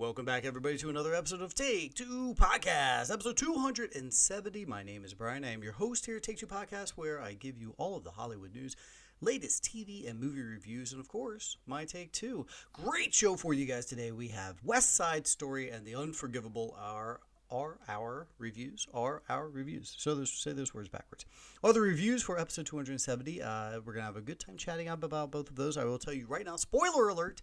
Welcome back, everybody, to another episode of Take Two Podcast, episode 270. My name is Brian. I am your host here at Take Two Podcast, where I give you all of the Hollywood news, latest TV and movie reviews, and of course, my take two. Great show for you guys today. We have West Side Story and The Unforgivable are our reviews. So say those words backwards. Other reviews for episode 270. We're going to have a good time chatting up about both of those. I will tell you right now, spoiler alert.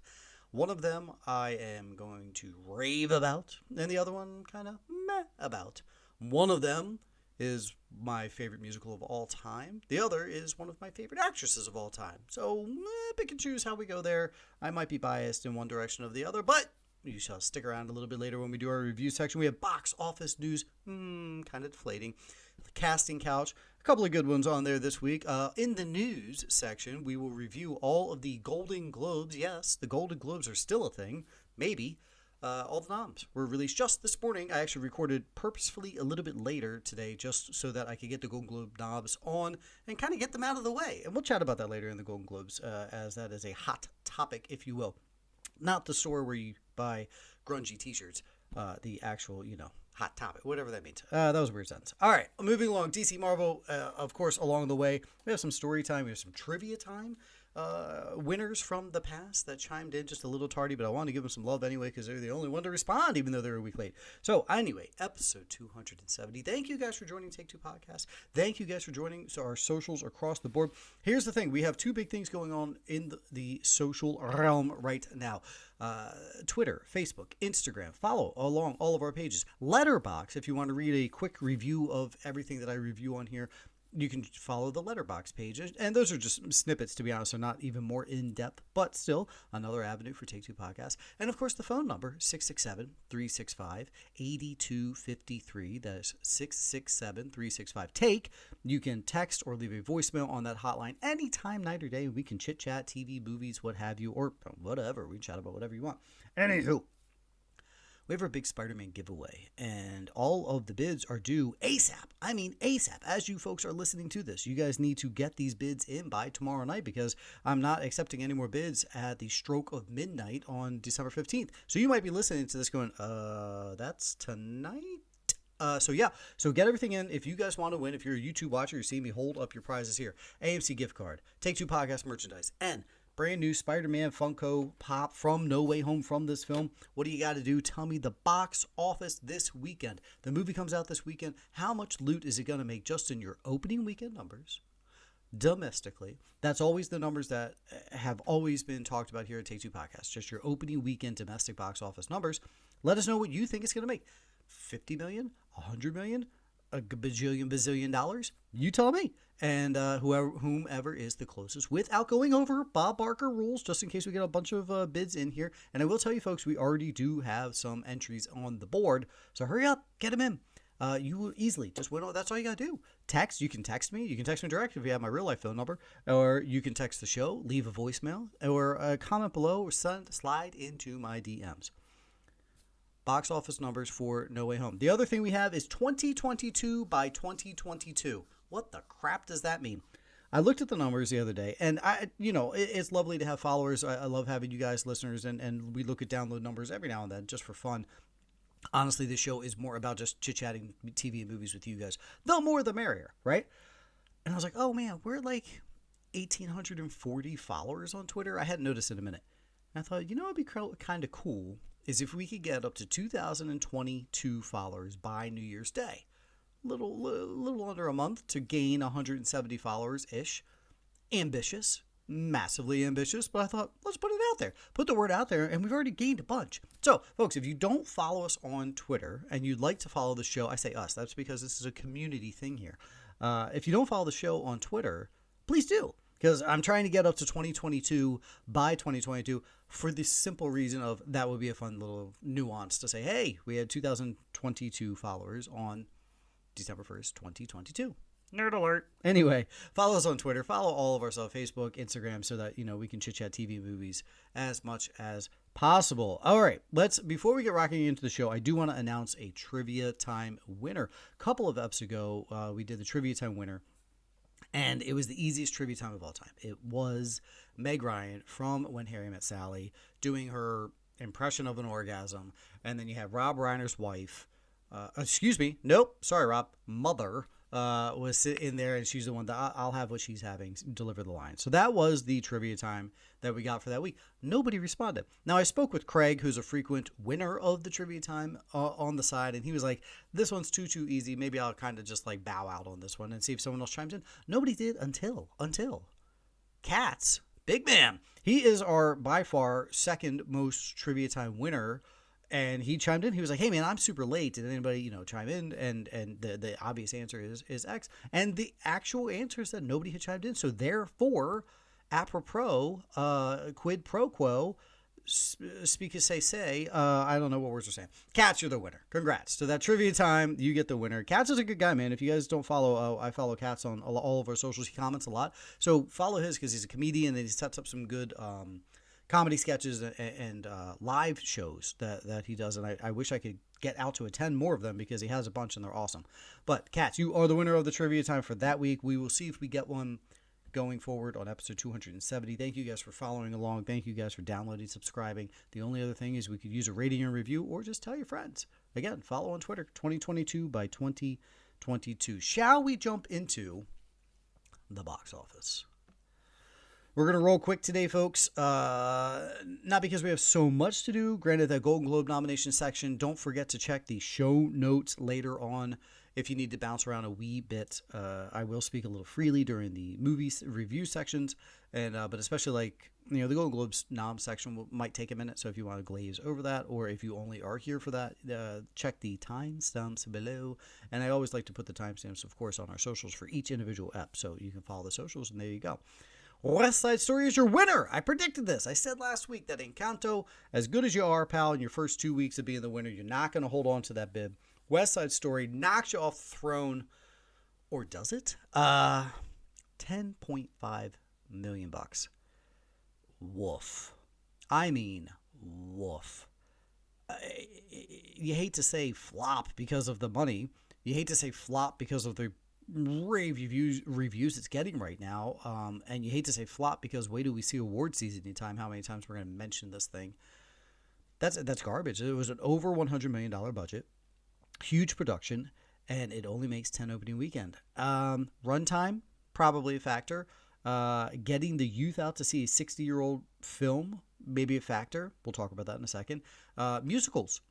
One of them I am going to rave about, and the other one kind of meh about. One of them is my favorite musical of all time. The other is one of my favorite actresses of all time. So pick and choose how we go there. I might be biased in one direction or the other, but you shall stick around a little bit later when we do our review section. We have box office news, kind of deflating. The casting couch, a couple of good ones on there this week. In the news section, we will review all of the Golden Globes. Yes, the Golden Globes are still a thing. Maybe. All the noms were released just this morning. I actually recorded purposefully a little bit later today just so that I could get the Golden Globe knobs on and kind of get them out of the way. And we'll chat about that later in the Golden Globes as that is a hot topic, if you will. Not the store where you buy grungy t-shirts. The actual, hot topic, whatever that means. That was a weird sentence. All right, moving along. DC Marvel, of course, along the way. We have some story time. We have some trivia time. Winners from the past that chimed in just a little tardy, but I wanted to give them some love anyway because they're the only one to respond, even though they're a week late. So anyway, episode 270. Thank you guys for joining Take Two Podcast. Thank you guys for joining our socials across the board. Here's the thing. We have two big things going on in the social realm right now. Twitter, Facebook, Instagram. Follow along all of our pages. Letterboxd, if you want to read a quick review of everything that I review on here, you can follow the Letterboxd page. And those are just snippets, to be honest. They're not even more in-depth, but still another avenue for Take Two Podcasts. And, of course, the phone number, 667-365-8253. That is 667-365-TAKE. You can text or leave a voicemail on that hotline anytime, night or day. We can chit-chat, TV, movies, what have you, or whatever. We can chat about whatever you want. Anywho. We have our big Spider-Man giveaway, and all of the bids are due ASAP. I mean ASAP. As you folks are listening to this, you guys need to get these bids in by tomorrow night because I'm not accepting any more bids at the stroke of midnight on December 15th. So you might be listening to this going, that's tonight? So get everything in. If you guys want to win, if you're a YouTube watcher, you see me hold up your prizes here. AMC gift card, Take Two Podcast merchandise, and brand new Spider-Man Funko Pop from No Way Home from this film. What do you got to do? Tell me the box office this weekend. The movie comes out this weekend. How much loot is it going to make just in your opening weekend numbers? Domestically. That's always the numbers that have always been talked about here at Take Two Podcast. Just your opening weekend domestic box office numbers. Let us know what you think it's going to make. 50 million? 100 million? A bazillion dollars? You tell me. And whomever is the closest, without going over Bob Barker rules, just in case we get a bunch of bids in here. And I will tell you folks, we already do have some entries on the board, so hurry up, get them in. You will easily just win. That's all you gotta do. Text. You can text me. You can text me direct if you have my real life phone number, or you can text the show, leave a voicemail, or comment below, or slide into my DMs. Box office numbers for No Way Home. The other thing we have is 2022 by 2022. What the crap does that mean? I looked at the numbers the other day, and it's lovely to have followers. I love having you guys listeners, and we look at download numbers every now and then just for fun. Honestly, this show is more about just chit-chatting TV and movies with you guys. The more the merrier, right? And I was like, oh man, we're like 1,840 followers on Twitter. I hadn't noticed in a minute. And I thought, it'd be kind of cool is if we could get up to 2,022 followers by New Year's Day. Little under a month to gain 170 followers-ish. Ambitious. Massively ambitious. But I thought, let's put it out there. Put the word out there, and we've already gained a bunch. So, folks, if you don't follow us on Twitter and you'd like to follow the show, I say us. That's because this is a community thing here. If you don't follow the show on Twitter, please do. Because I'm trying to get up to 2022 by 2022 for the simple reason of that would be a fun little nuance to say, hey, we had 2022 followers on December 1st, 2022. Nerd alert. Anyway, follow us on Twitter. Follow all of our stuff, Facebook, Instagram, so that, we can chit-chat TV movies as much as possible. All right, before we get rocking into the show, I do want to announce a Trivia Time winner. A couple of episodes ago, we did the Trivia Time winner. And it was the easiest trivia time of all time. It was Meg Ryan from When Harry Met Sally doing her impression of an orgasm, and then you have Rob Reiner's wife. Excuse me. Nope. Sorry, Rob. Mother was sitting in there, and she's the one that I'll have what she's having deliver the line. So that was the trivia time that we got for that week. Nobody responded. Now, I spoke with Craig, who's a frequent winner of the trivia time on the side, and he was like, this one's too easy. Maybe I'll kind of just like bow out on this one and see if someone else chimes in. Nobody did until Katz, big man. He is our by far second most trivia time winner. And he chimed in. He was like, hey, man, I'm super late. Did anybody, chime in? And the obvious answer is X. And the actual answer is that nobody had chimed in. So therefore, apropos, quid pro quo, speak as say, I don't know what words are saying. Katz, you're the winner. Congrats. So that trivia time, you get the winner. Katz is a good guy, man. If you guys don't follow, I follow Katz on all of our socials. He comments a lot. So follow his because he's a comedian and he sets up some good comedy sketches and live shows that he does, and I wish I could get out to attend more of them because he has a bunch and they're awesome. But Katz, you are the winner of the trivia time for that week. We will see if we get one going forward on episode 270. Thank you guys for following along. Thank you guys for downloading, subscribing. The only other thing is we could use a rating and review or just tell your friends. Again, follow on Twitter, 2022 by 2022. Shall we jump into the box office? We're going to roll quick today, folks. Not because we have so much to do. Granted, that Golden Globe nomination section, don't forget to check the show notes later on if you need to bounce around a wee bit. I will speak a little freely during the movie review sections, but especially the Golden Globes nom section might take a minute. So if you want to glaze over that, or if you only are here for that, check the timestamps below. And I always like to put the timestamps, of course, on our socials for each individual ep. So you can follow the socials, and there you go. West Side Story is your winner. I predicted this. I said last week that Encanto, as good as you are, pal, in your first 2 weeks of being the winner, you're not going to hold on to that bib. West Side Story knocks you off the throne. Or does it? $10.5 million. Woof. I mean, woof. You hate to say flop because of the money. You hate to say flop because of the rave reviews it's getting right now, and you hate to say flop because wait till we see award season anytime how many times we're going to mention this thing. That's garbage. It was an over $100 million budget, huge production, and it only makes 10 opening weekend. Runtime, probably a factor. Getting the youth out to see a 60-year-old film, maybe a factor. We'll talk about that in a second. Musicals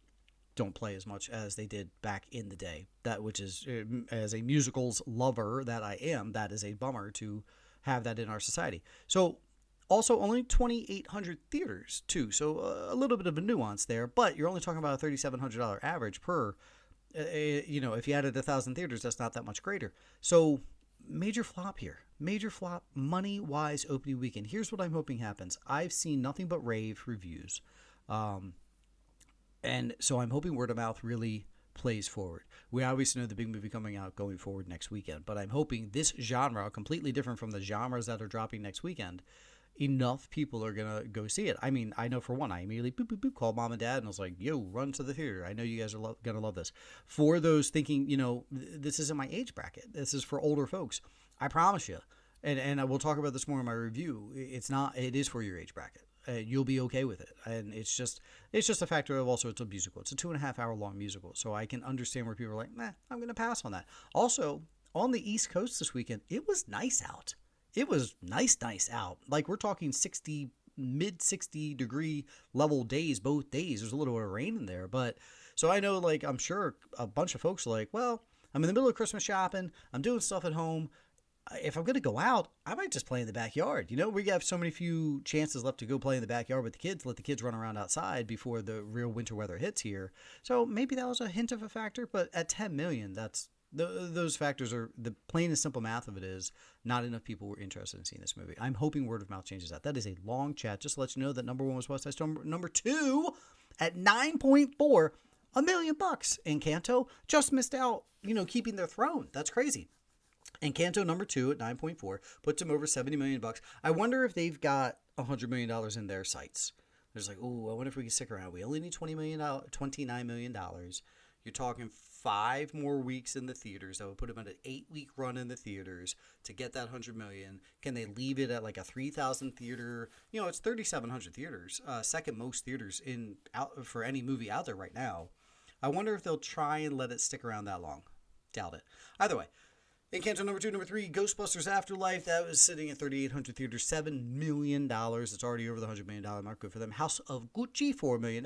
don't play as much as they did back in the day. That which is, as a musicals lover that I am, that is a bummer to have that in our society. So also only 2,800 theaters too. So a little bit of a nuance there, but you're only talking about a $3,700 average per, if you added 1,000 theaters, that's not that much greater. So major flop here. Major flop money-wise opening weekend. Here's what I'm hoping happens. I've seen nothing but rave reviews. And so I'm hoping word of mouth really plays forward. We obviously know the big movie coming out going forward next weekend, but I'm hoping this genre, completely different from the genres that are dropping next weekend, enough people are going to go see it. I mean, I know for one, I immediately called mom and dad and I was like, yo, run to the theater. I know you guys are going to love this. For those thinking, this isn't my age bracket. This is for older folks. I promise you. And I will talk about this more in my review. It is for your age bracket. You'll be okay with it. And it's just a factor of also it's a musical. It's a 2.5 hour long musical. So I can understand where people are like, I'm going to pass on that. Also, on the East Coast this weekend, it was nice out. It was nice out. Like we're talking mid 60 degree level days, both days. There's a little bit of rain in there. But so I know, I'm sure a bunch of folks are like, well, I'm in the middle of Christmas shopping. I'm doing stuff at home. If I'm going to go out, I might just play in the backyard. We have so many few chances left to go play in the backyard with the kids, let the kids run around outside before the real winter weather hits here. So maybe that was a hint of a factor, but at 10 million, those factors are the plain and simple math of it is not enough people were interested in seeing this movie. I'm hoping word of mouth changes that. That is a long chat. Just to let you know that number one was West Side Story. Number two at 9.4, $1 million. Encanto just missed out, keeping their throne. That's crazy. Encanto number 2 at 9.4 puts them over $70 million. I wonder if they've got $100 million in their sights. There's I wonder if we can stick around. We only need $29 million. You're talking 5 more weeks in the theaters. That would put him at an 8-week run in the theaters to get that 100 million. Can they leave it at like a 3,000 theater? You know, it's 3,700 theaters, second most theaters in out for any movie out there right now. I wonder if they'll try and let it stick around that long. Doubt it. Either way, in Canto number 2, number 3, Ghostbusters Afterlife. That was sitting at 3,800 theaters, $7 million. It's already over the $100 million mark. Good for them. House of Gucci, $4 million.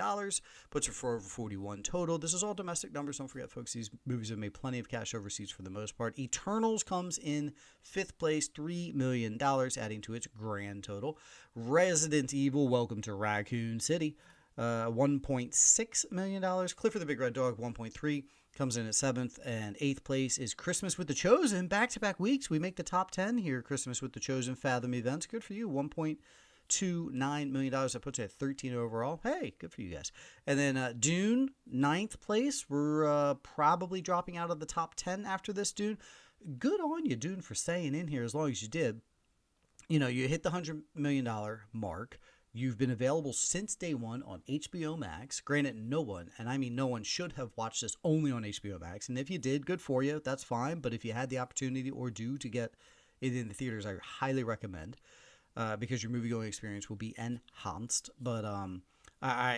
Puts her for over 41 total. This is all domestic numbers. Don't forget, folks, these movies have made plenty of cash overseas for the most part. Eternals comes in 5th place, $3 million, adding to its grand total. Resident Evil, Welcome to Raccoon City, $1.6 million. Clifford the Big Red Dog, 1.3. Comes in at 7th, and 8th place is Christmas with the Chosen. Back-to-back weeks, we make the top 10 here. Christmas with the Chosen Fathom Events. Good for you. $1.29 million. That puts it at 13 overall. Hey, good for you guys. And then Dune, 9th place. We're probably dropping out of the top 10 after this, Dune. Good on you, Dune, for staying in here as long as you did. You know, you hit the $100 million mark. You've been available since day one on HBO Max. Granted, no one, and I mean no one, should have watched this only on HBO Max. And if you did, good for you. That's fine. But if you had the opportunity or do to get it in the theaters, I highly recommend because your movie-going experience will be enhanced. But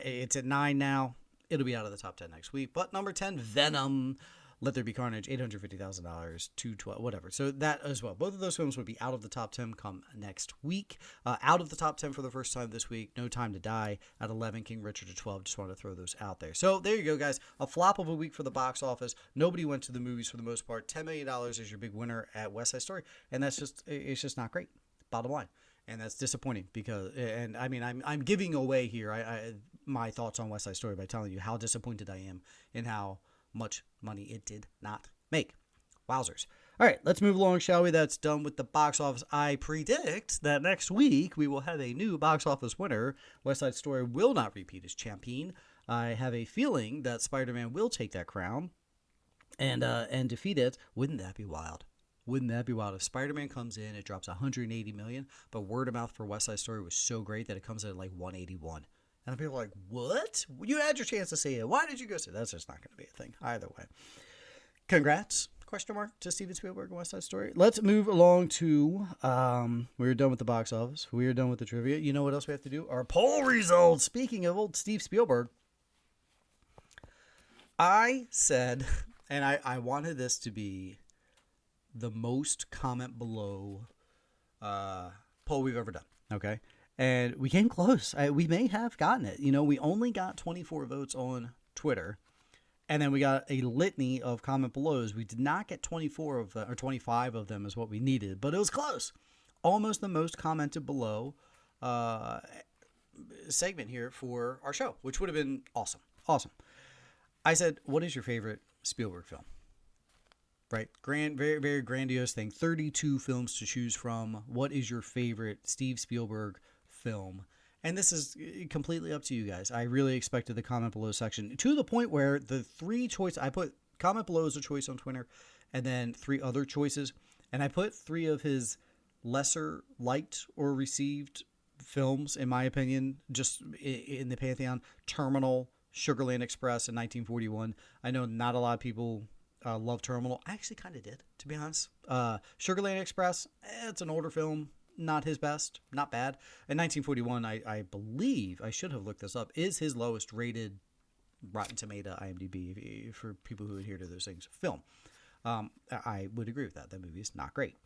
it's at 9 now. It'll be out of the top 10 next week. But number 10, Venom. Let There Be Carnage, $850,000, $212, whatever. So that as well. Both of those films would be out of the top 10 come next week. Out of the top 10 for the first time this week, No Time to Die at 11, King Richard at 12. Just want to throw those out there. So there you go, guys. A flop of a week for the box office. Nobody went to the movies for the most part. $10 million is your big winner at West Side Story. And it's just not great. Bottom line. And that's disappointing because, and I mean, I'm giving away here my thoughts on West Side Story by telling you how disappointed I am in how much money it did not make. Wowzers. All right, let's move along, shall we? That's done with the box office. I predict that next week we will have a new box office winner. West Side Story will not repeat as champion. I have a feeling that Spider-Man will take that crown and defeat it. Wouldn't that be wild? Wouldn't that be wild? If Spider-Man comes in, it drops $180 million, but word of mouth for West Side Story was so great that it comes in at like $181. And people are like, what? You had your chance to see it. Why did you go see it? That's just not going to be a thing either way. Congrats, question mark, to Steven Spielberg and West Side Story. Let's move along to, we're done with the box office. We're done with the trivia. You know what else we have to do? Our poll results. Speaking of old Steve Spielberg, I said, and I wanted this to be the most comment below poll we've ever done, okay? And we came close. We may have gotten it. You know, we only got 24 votes on Twitter. And then we got a litany of comment belows. We did not get 24 of them, or 25 of them is what we needed. But it was close. Almost the most commented below segment here for our show, which would have been awesome. Awesome. I said, what is your favorite Spielberg film? Right? Very, very grandiose thing. 32 films to choose from. What is your favorite Steve Spielberg film? And this is completely up to you guys. I really expected the comment below section to the point where the 3 choices, I put comment below as a choice on Twitter and then 3 other choices. And I put 3 of his lesser liked or received films, in my opinion, just in the Pantheon. Terminal, Sugarland Express in 1941. I know not a lot of people love Terminal. I actually kind of did, to be honest. Sugarland Express, it's an older film. Not his best, not bad. In 1941, I believe, I should have looked this up, is his lowest rated Rotten Tomato IMDb for people who adhere to those things. Film. I would agree with that. That movie is not great.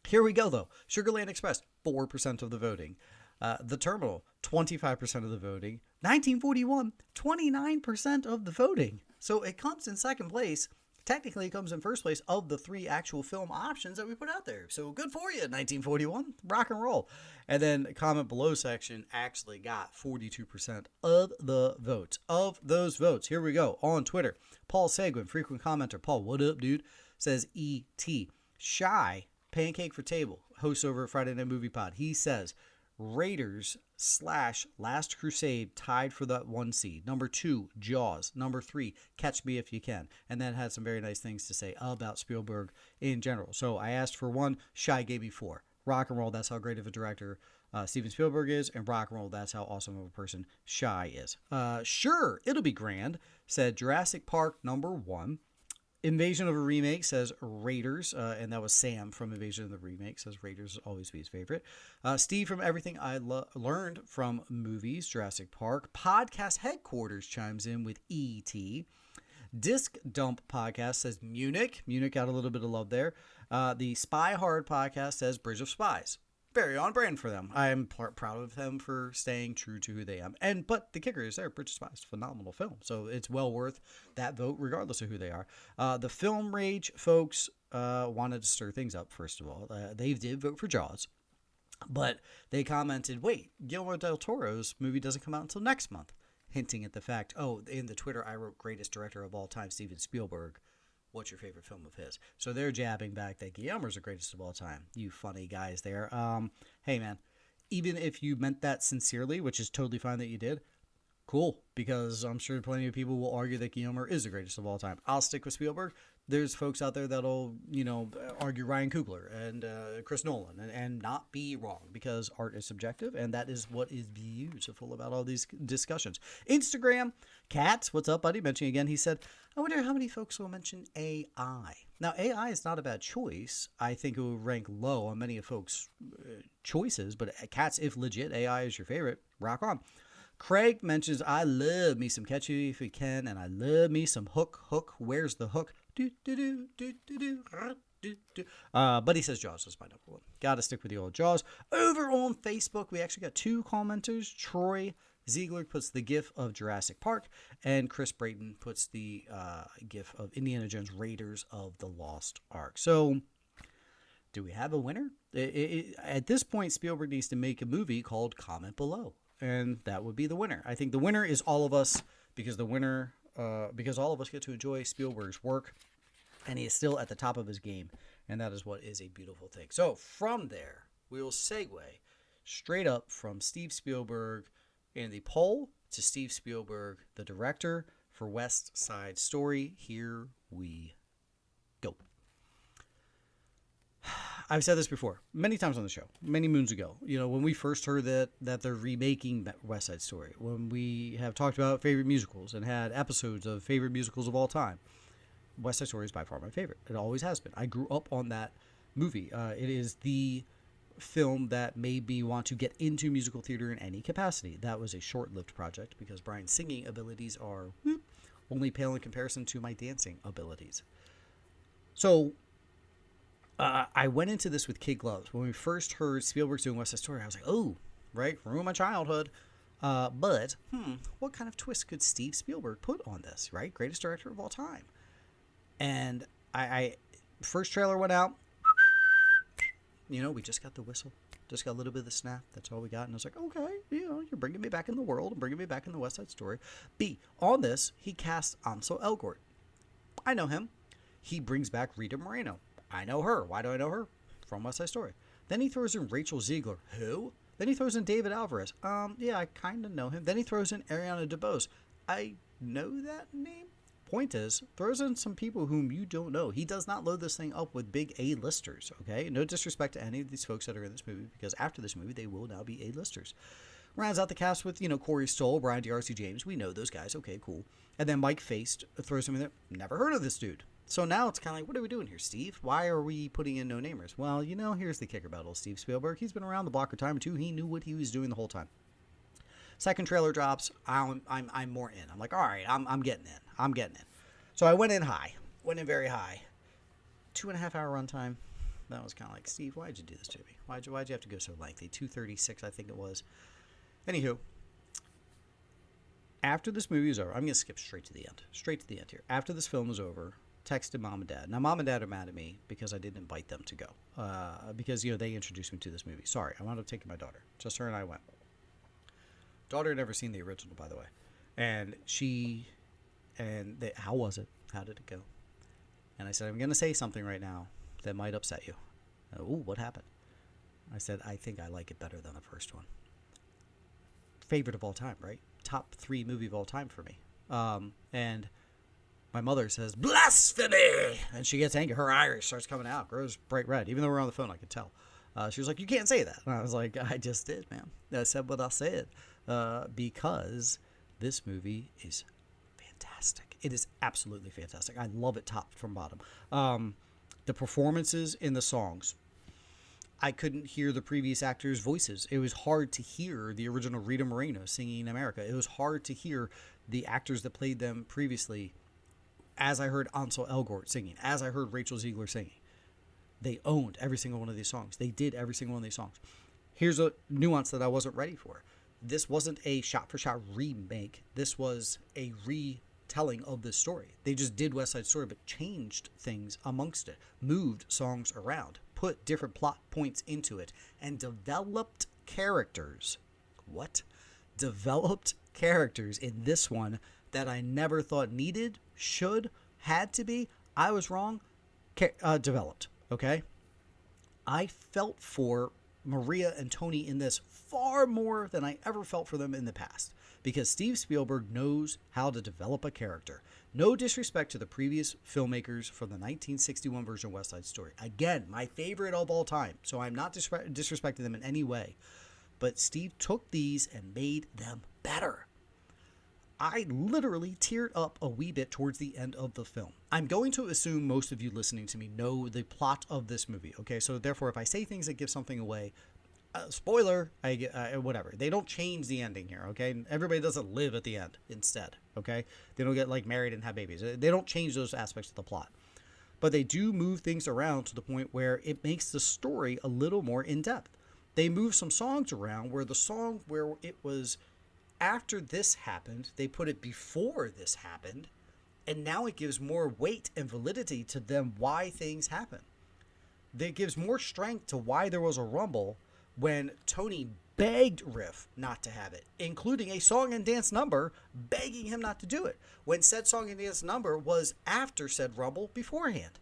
Here we go, though. Sugarland Express, 4% of the voting. The Terminal, 25% of the voting. 1941, 29% of the voting. So it comes in second place. Technically, it comes in first place of the 3 actual film options that we put out there. So good for you, 1941. Rock and roll. And then the comment below section actually got 42% of the votes. Of those votes, here we go. On Twitter, Paul Seguin, frequent commenter. Paul, what up, dude? Says E.T. Shy, Pancake for Table, host over at Friday Night Movie Pod. He says, Raiders / Last Crusade tied for that 1 seed. Number 2, Jaws. Number 3, Catch Me If You Can. And then had some very nice things to say about Spielberg in general. So I asked for 1. Shy gave me 4. Rock and roll. That's how great of a director Steven Spielberg is, and rock and roll, that's how awesome of a person Shy is. Sure, it'll be grand, said Jurassic Park #1. Invasion of a Remake says Raiders, and that was Sam from Invasion of the Remake, says Raiders will always be his favorite. Steve from Everything I Learned from Movies, Jurassic Park. Podcast Headquarters chimes in with E.T. Disc Dump Podcast says Munich. Munich got a little bit of love there. The Spy Hard Podcast says Bridge of Spies. Very on brand for them. I am proud of them for staying true to who they are. But the kicker is there, Bridge of Spies, phenomenal film. So it's well worth that vote, regardless of who they are. The Film Rage folks wanted to stir things up, first of all. They did vote for Jaws. But they commented, wait, Guillermo del Toro's movie doesn't come out until next month. Hinting at the fact, in the Twitter, I wrote greatest director of all time, Steven Spielberg. What's your favorite film of his? So they're jabbing back that Guillermo's the greatest of all time. You funny guys there. Hey, man, even if you meant that sincerely, which is totally fine that you did, cool, because I'm sure plenty of people will argue that Guillermo is the greatest of all time. I'll stick with Spielberg. There's folks out there that'll, argue Ryan Coogler and Chris Nolan and not be wrong, because art is subjective, and that is what is beautiful about all these discussions. Instagram, Kat, what's up, buddy? Mentioning again, he said, I wonder how many folks will mention AI. Now, AI is not a bad choice. I think it will rank low on many of folks' choices, but Kat's, if legit AI is your favorite, rock on. Craig mentions, I love me some Catchy If We Can, and I love me some Hook. Where's the hook? But he says Jaws is my #1. Gotta stick with the old Jaws. Over on Facebook, we actually got 2 commenters. Troy Ziegler puts the gif of Jurassic Park, and Chris Brayton puts the gif of Indiana Jones Raiders of the Lost Ark. So, do we have a winner? At this point, Spielberg needs to make a movie called Comment Below, and that would be the winner. I think the winner is all of us, because because all of us get to enjoy Spielberg's work, and he is still at the top of his game, and that is what is a beautiful thing. So from there, we will segue straight up from Steve Spielberg in the poll to Steve Spielberg, the director for West Side Story. Here we go. I've said this before many times on the show, many moons ago. When we first heard that they're remaking West Side Story, when we have talked about favorite musicals and had episodes of favorite musicals of all time, West Side Story is by far my favorite. It always has been. I grew up on that movie. It is the film that made me want to get into musical theater in any capacity. That was a short-lived project because Brian's singing abilities are only pale in comparison to my dancing abilities. So I went into this with kid gloves. When we first heard Spielberg doing West Side Story, I was like, oh, right, ruined my childhood. But what kind of twist could Steve Spielberg put on this, right? Greatest director of all time. And I first trailer went out. We just got the whistle. Just got a little bit of the snap. That's all we got. And I was like, okay, you're bringing me back in the world and bringing me back in the West Side Story. B, on this, he casts Ansel Elgort. I know him. He brings back Rita Moreno. I know her. Why do I know her? From West Side Story. Then he throws in Rachel Ziegler. Who? Then he throws in David Alvarez. Yeah, I kind of know him. Then he throws in Ariana DeBose. I know that name. Point is, throws in some people whom you don't know. He does not load this thing up with big A-listers, okay? No disrespect to any of these folks that are in this movie, because after this movie, they will now be A-listers. Rounds out the cast with, Corey Stoll, Brian D.R.C. James. We know those guys. Okay, cool. And then Mike Feist throws him in there. Never heard of this dude. So now it's kind of like, what are we doing here, Steve? Why are we putting in no-namers? Well, here's the kicker about old Steve Spielberg. He's been around the block a time or two. He knew what he was doing the whole time. Second trailer drops. I'm more in. I'm like, all right, I'm getting in. So I went in high. Went in very high. 2.5 hour runtime. That was kind of like, Steve, why'd you do this to me? Why'd you have to go so lengthy? 2:36, I think it was. Anywho, after this movie is over, I'm going to skip straight to the end. Straight to the end here. After this film is over, texted mom and dad. Now, mom and dad are mad at me because I didn't invite them to go. Because, they introduced me to this movie. Sorry, I wound up taking my daughter. Just her and I went. Daughter had never seen the original, by the way. And how was it? How did it go? And I said, I'm going to say something right now that might upset you. Ooh, what happened? I said, I think I like it better than the first one. Favorite of all time, right? Top 3 movie of all time for me. And my mother says, blasphemy! And she gets angry. Her Irish starts coming out. Grows bright red. Even though we're on the phone, I could tell. She was like, you can't say that. And I was like, I just did, man. I said what I said. Because this movie is fantastic. It is absolutely fantastic. I love it top from bottom. The performances in the songs. I couldn't hear the previous actors' voices. It was hard to hear the original Rita Moreno singing America. It was hard to hear the actors that played them previously as I heard Ansel Elgort singing, as I heard Rachel Ziegler singing. They owned every single one of these songs. They did every single one of these songs. Here's a nuance that I wasn't ready for. This wasn't a shot-for-shot remake. This was a retelling of this story. They just did West Side Story, but changed things amongst it, moved songs around, put different plot points into it, and developed characters. What? Developed characters in this one that I never thought needed, should, had to be. I was wrong. Developed. Okay? I felt for Maria and Tony in this far more than I ever felt for them in the past, because Steve Spielberg knows how to develop a character. No disrespect to the previous filmmakers for the 1961 version of West Side Story. Again, my favorite of all time, so I'm not disrespecting them in any way. But Steve took these and made them better. I literally teared up a wee bit towards the end of the film. I'm going to assume most of you listening to me know the plot of this movie, okay? So therefore, if I say things that give something away, spoiler, I get whatever. They don't change the ending here, okay? Everybody doesn't live at the end instead, okay? They don't get like married and have babies. They don't change those aspects of the plot. But they do move things around to the point where it makes the story a little more in-depth. They move some songs around where the song where it was after this happened, they put it before this happened, and now it gives more weight and validity to them why things happen. It gives more strength to why there was a rumble when Tony begged Riff not to have it, including a song and dance number begging him not to do it, when said song and dance number was after said rumble beforehand.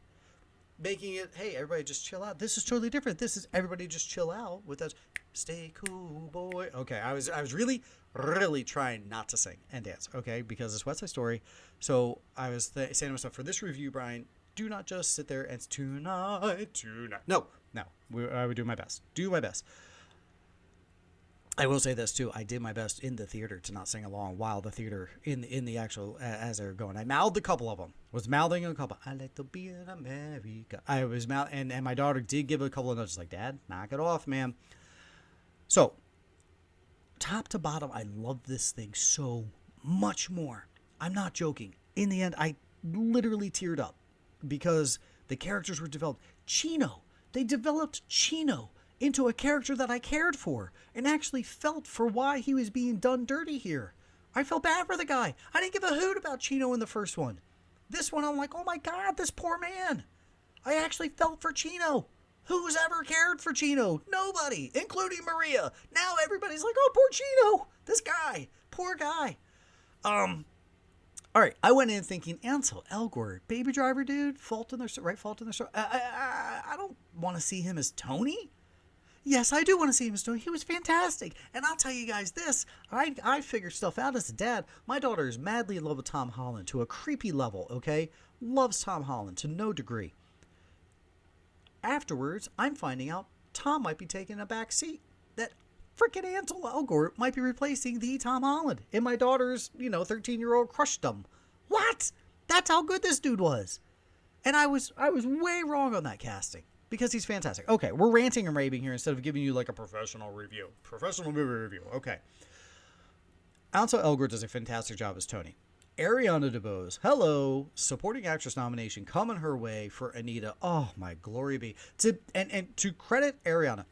Making it, hey, everybody just chill out. This is totally different. This is everybody just chill out with us. Stay cool, boy. Okay, I was really trying not to sing and dance, okay, because it's West Side Story. So I was saying to myself, for this review, Brian, do not just sit there and tonight. No. I would do my best. Do my best. I will say this too. I did my best in the theater to not sing along while the theater in the actual as they were going. I mouthed a couple of them. Was mouthing a couple. I like to be in America. I was mouth and my daughter did give a couple of notes like, Dad, knock it off, man. So, top to bottom, I love this thing so much more. I'm not joking. In the end, I literally teared up because the characters were developed. Chino. They developed Chino into a character that I cared for and actually felt for why he was being done dirty here. I felt bad for the guy. I didn't give a hoot about Chino in the first one. This one, I'm like, oh my God, this poor man. I actually felt for Chino. Who's ever cared for Chino? Nobody, including Maria. Now everybody's like, oh, poor Chino. This guy. Poor guy. All right, I went in thinking, Ansel Elgort, Baby Driver dude, Fault in Their Stars. I don't want to see him as Tony. Yes, I do want to see him as Tony. He was fantastic. And I'll tell you guys this. I figured stuff out as a dad. My daughter is madly in love with Tom Holland to a creepy level, okay? Loves Tom Holland to no degree. Afterwards, I'm finding out Tom might be taking a back seat. That freaking Ansel Elgort might be replacing the Tom Holland. And my daughter's, 13-year-old crushed What? That's how good this dude was. And I was way wrong on that casting. Because he's fantastic. Okay, we're ranting and raving here instead of giving you like a professional review. Professional movie review. Okay. Ansel Elgort does a fantastic job as Tony. Ariana DeBose, hello, supporting actress nomination coming her way for Anita. Oh, my glory be. And to credit Ariana,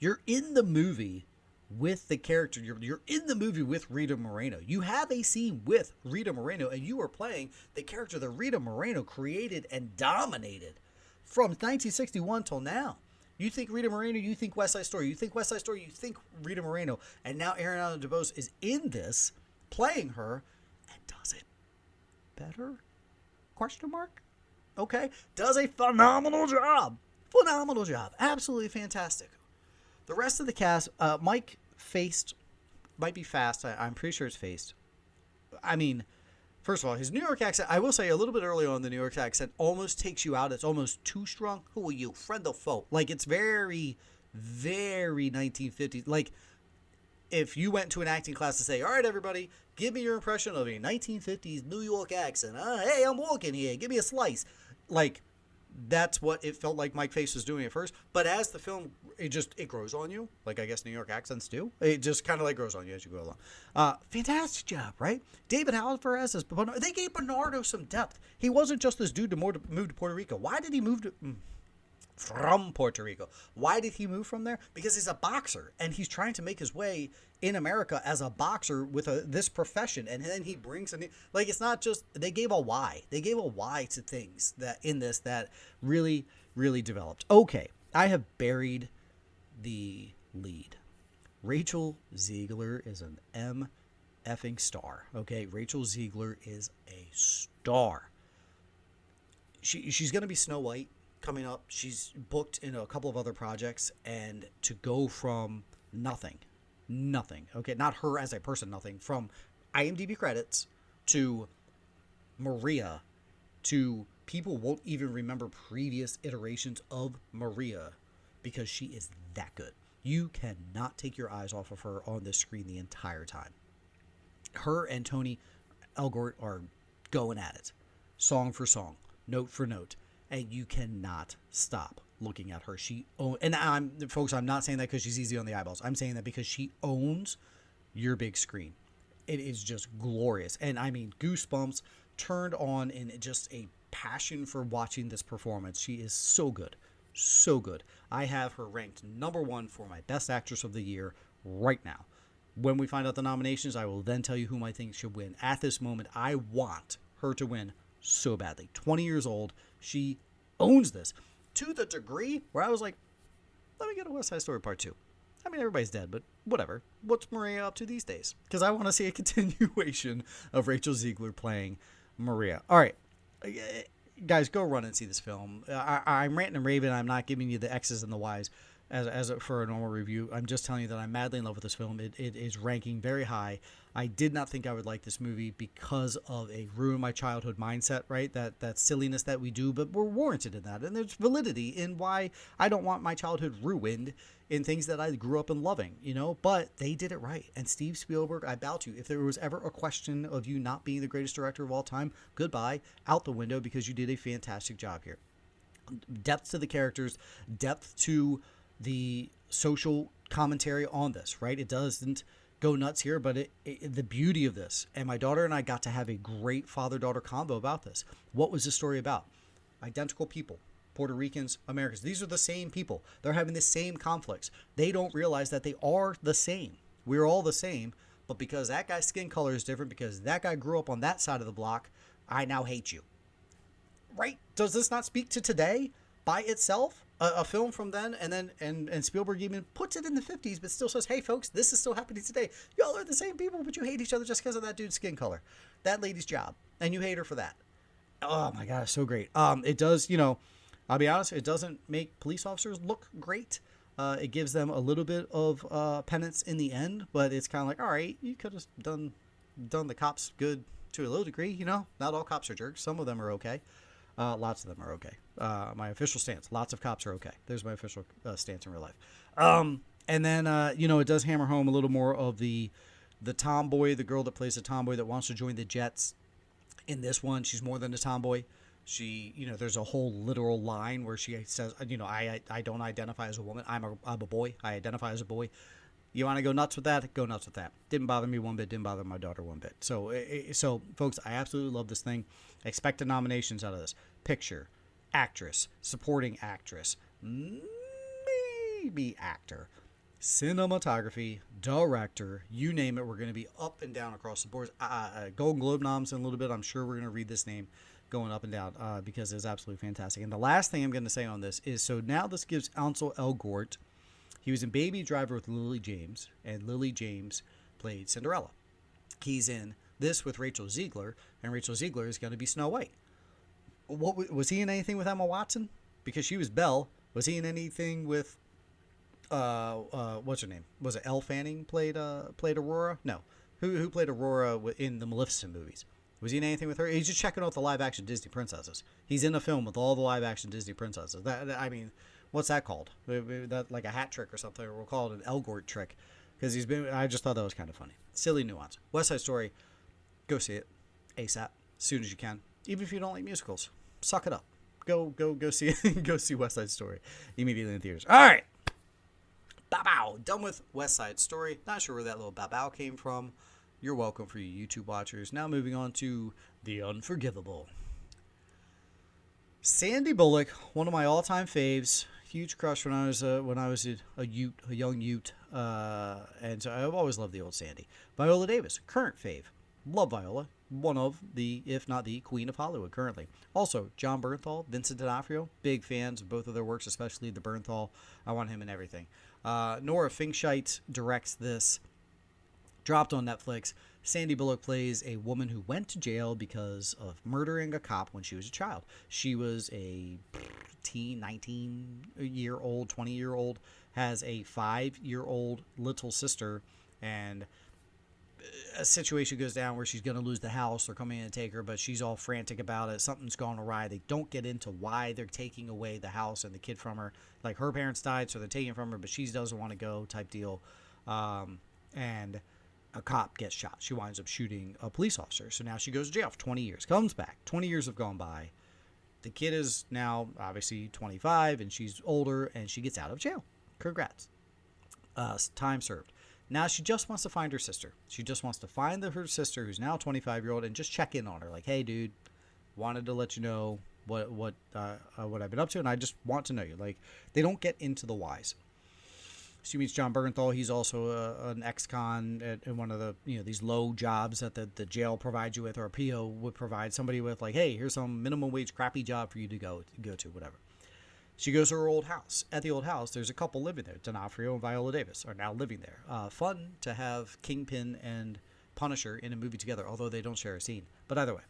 you're in the movie with the character. You're in the movie with Rita Moreno. You have a scene with Rita Moreno, and you are playing the character that Rita Moreno created and dominated. From 1961 till now. You think Rita Moreno, you think West Side Story. You think West Side Story, you think Rita Moreno. And now Ariana DeBose is in this, playing her, and does it better? Question mark? Okay. Does a phenomenal job. Phenomenal job. Absolutely fantastic. The rest of the cast, Mike Faced, might be Fast. I'm pretty sure it's Faced. I mean, First of all, his New York accent, I will say a little bit early on, the New York accent almost takes you out. It's almost too strong. Who are you, friend or foe? Like, it's very, very 1950s. Like, if you went to an acting class to say, all right, everybody, give me your impression of a 1950s New York accent. Hey, I'm walking here. Give me a slice. Like, that's what it felt like Mike Face was doing at first. But as the film, it grows on you, like I guess New York accents do. It just kind of like grows on you as you go along. Fantastic job, right? David Alvarez as Bernardo. They gave Bernardo some depth. He wasn't just this dude to move to Puerto Rico. Why did he move from Puerto Rico? Why did he move from there? Because he's a boxer and he's trying to make his way in America as a boxer with this profession, and then he brings like, it's not just, they gave a why to things that in this that really developed. Okay, I have buried the lead. Rachel Ziegler is an effing star. Okay, Rachel Ziegler is a star. She's gonna be Snow White coming up. She's booked in a couple of other projects, and to go from nothing, okay, not her as a person, nothing, from IMDb credits to Maria to people won't even remember previous iterations of Maria because she is that good. You cannot take your eyes off of her on this screen the entire time. Her and Tony Elgort are going at it, song for song, note for note, and you cannot stop looking at her. I'm not saying that because she's easy on the eyeballs. I'm saying that because she owns your big screen. It is just glorious. And I mean, goosebumps, turned on in just a passion for watching this performance. She is so good. So good. I have her ranked number 1 for my best actress of the year right now. When we find out the nominations, I will then tell you whom I think should win. At this moment, I want her to win so badly. 20 years old. She owns this to the degree where I was like, let me get a West Side Story Part 2. I mean, everybody's dead, but whatever. What's Maria up to these days? Because I want to see a continuation of Rachel Ziegler playing Maria. All right. Guys, go run and see this film. I'm ranting and raving. I'm not giving you the X's and the Y's for a normal review. I'm just telling you that I'm madly in love with this film. It is ranking very high. I did not think I would like this movie because of a ruin my childhood mindset, right? That silliness that we do, but we're warranted in that. And there's validity in why I don't want my childhood ruined in things that I grew up in loving, but they did it right. And Steve Spielberg, I bow to you. If there was ever a question of you not being the greatest director of all time, goodbye, out the window, because you did a fantastic job here. Depth to the characters, depth to the social commentary on this, right? It doesn't go nuts here, but the beauty of this, and my daughter and I got to have a great father-daughter convo about this. What was this story about? Identical people, Puerto Ricans, Americans. These are the same people. They're having the same conflicts. They don't realize that they are the same. We're all the same, but because that guy's skin color is different, because that guy grew up on that side of the block, I now hate you. Right? Does this not speak to today by itself? A film from then, and Spielberg even puts it in the 50s, but still says, hey, folks, this is still happening today. Y'all are the same people, but you hate each other just because of that dude's skin color. That lady's job. And you hate her for that. Oh, my God, it's so great. It does, I'll be honest, it doesn't make police officers look great. It gives them a little bit of penance in the end, but it's kind of like, all right, you could have done the cops good to a little degree, Not all cops are jerks. Some of them are okay. Lots of them are okay. My official stance, lots of cops are okay. There's my official stance in real life. And then, it does hammer home a little more of the tomboy, the girl that plays the tomboy that wants to join the Jets. In this one, she's more than a tomboy. She, there's a whole literal line where she says, I don't identify as a woman. I'm a boy. I identify as a boy. You want to go nuts with that? Go nuts with that. Didn't bother me one bit. Didn't bother my daughter one bit. So folks, I absolutely love this thing. Expect nominations out of this. Picture, actress, supporting actress, maybe actor, cinematography, director, you name it. We're going to be up and down across the board. Golden Globe noms in a little bit. I'm sure we're going to read this name going up and down because it's absolutely fantastic. And the last thing I'm going to say on this is, so now this gives Ansel Elgort. He was in Baby Driver with Lily James, and Lily James played Cinderella. He's in this with Rachel Ziegler, and Rachel Ziegler is going to be Snow White. Was he in anything with Emma Watson? Because she was Belle. Was he in anything with what's her name? Was it Elle Fanning played Aurora? No. Who played Aurora in the Maleficent movies? Was he in anything with her? He's just checking out the live action Disney princesses. He's in a film with all the live action Disney princesses. I mean, what's that called? That like a hat trick or something? Or we'll call it an Elgort trick, because he's been. I just thought that was kind of funny. Silly nuance. West Side Story. Go see it ASAP, as soon as you can. Even if you don't like musicals, suck it up. Go see go see West Side Story immediately in theaters. All right. Bow bow. Done with West Side Story. Not sure where that little bow bow came from. You're welcome for you YouTube watchers. Now moving on to The Unforgivable. Sandy Bullock, one of my all-time faves. Huge crush when I was a young Ute, and so I've always loved the old Sandy. Viola Davis, current fave. Love Viola. One of the, if not the, Queen of Hollywood currently. Also, John Bernthal, Vincent D'Onofrio, big fans of both of their works, especially the Bernthal. I want him in everything. Nora Finkscheit directs this. Dropped on Netflix. Sandy Bullock plays a woman who went to jail because of murdering a cop when she was a child. She was a teen, 19-year-old, 20-year-old, has a 5-year-old little sister, and a situation goes down where she's going to lose the house. They're coming in to take her, but she's all frantic about it. Something's gone awry. They don't get into why they're taking away the house and the kid from her. Like, her parents died, so they're taking it from her, but she doesn't want to go type deal. And a cop gets shot. She winds up shooting a police officer. So now she goes to jail for 20 years. Comes back. 20 years have gone by. The kid is now obviously 25, and she's older, and she gets out of jail. Congrats. Time served. Now she just wants to find her sister. She just wants to find her sister, who's now 25-year-old, and just check in on her. Like, hey, dude, wanted to let you know what I've been up to, and I just want to know you. Like, they don't get into the whys. She meets John Bernthal. He's also an ex-con at one of the, these low jobs that the jail provides you with, or a PO would provide somebody with, like, hey, here's some minimum wage crappy job for you to go to, whatever. She goes to her old house. At the old house, there's a couple living there. D'Onofrio and Viola Davis are now living there. Fun to have Kingpin and Punisher in a movie together, although they don't share a scene. But either way,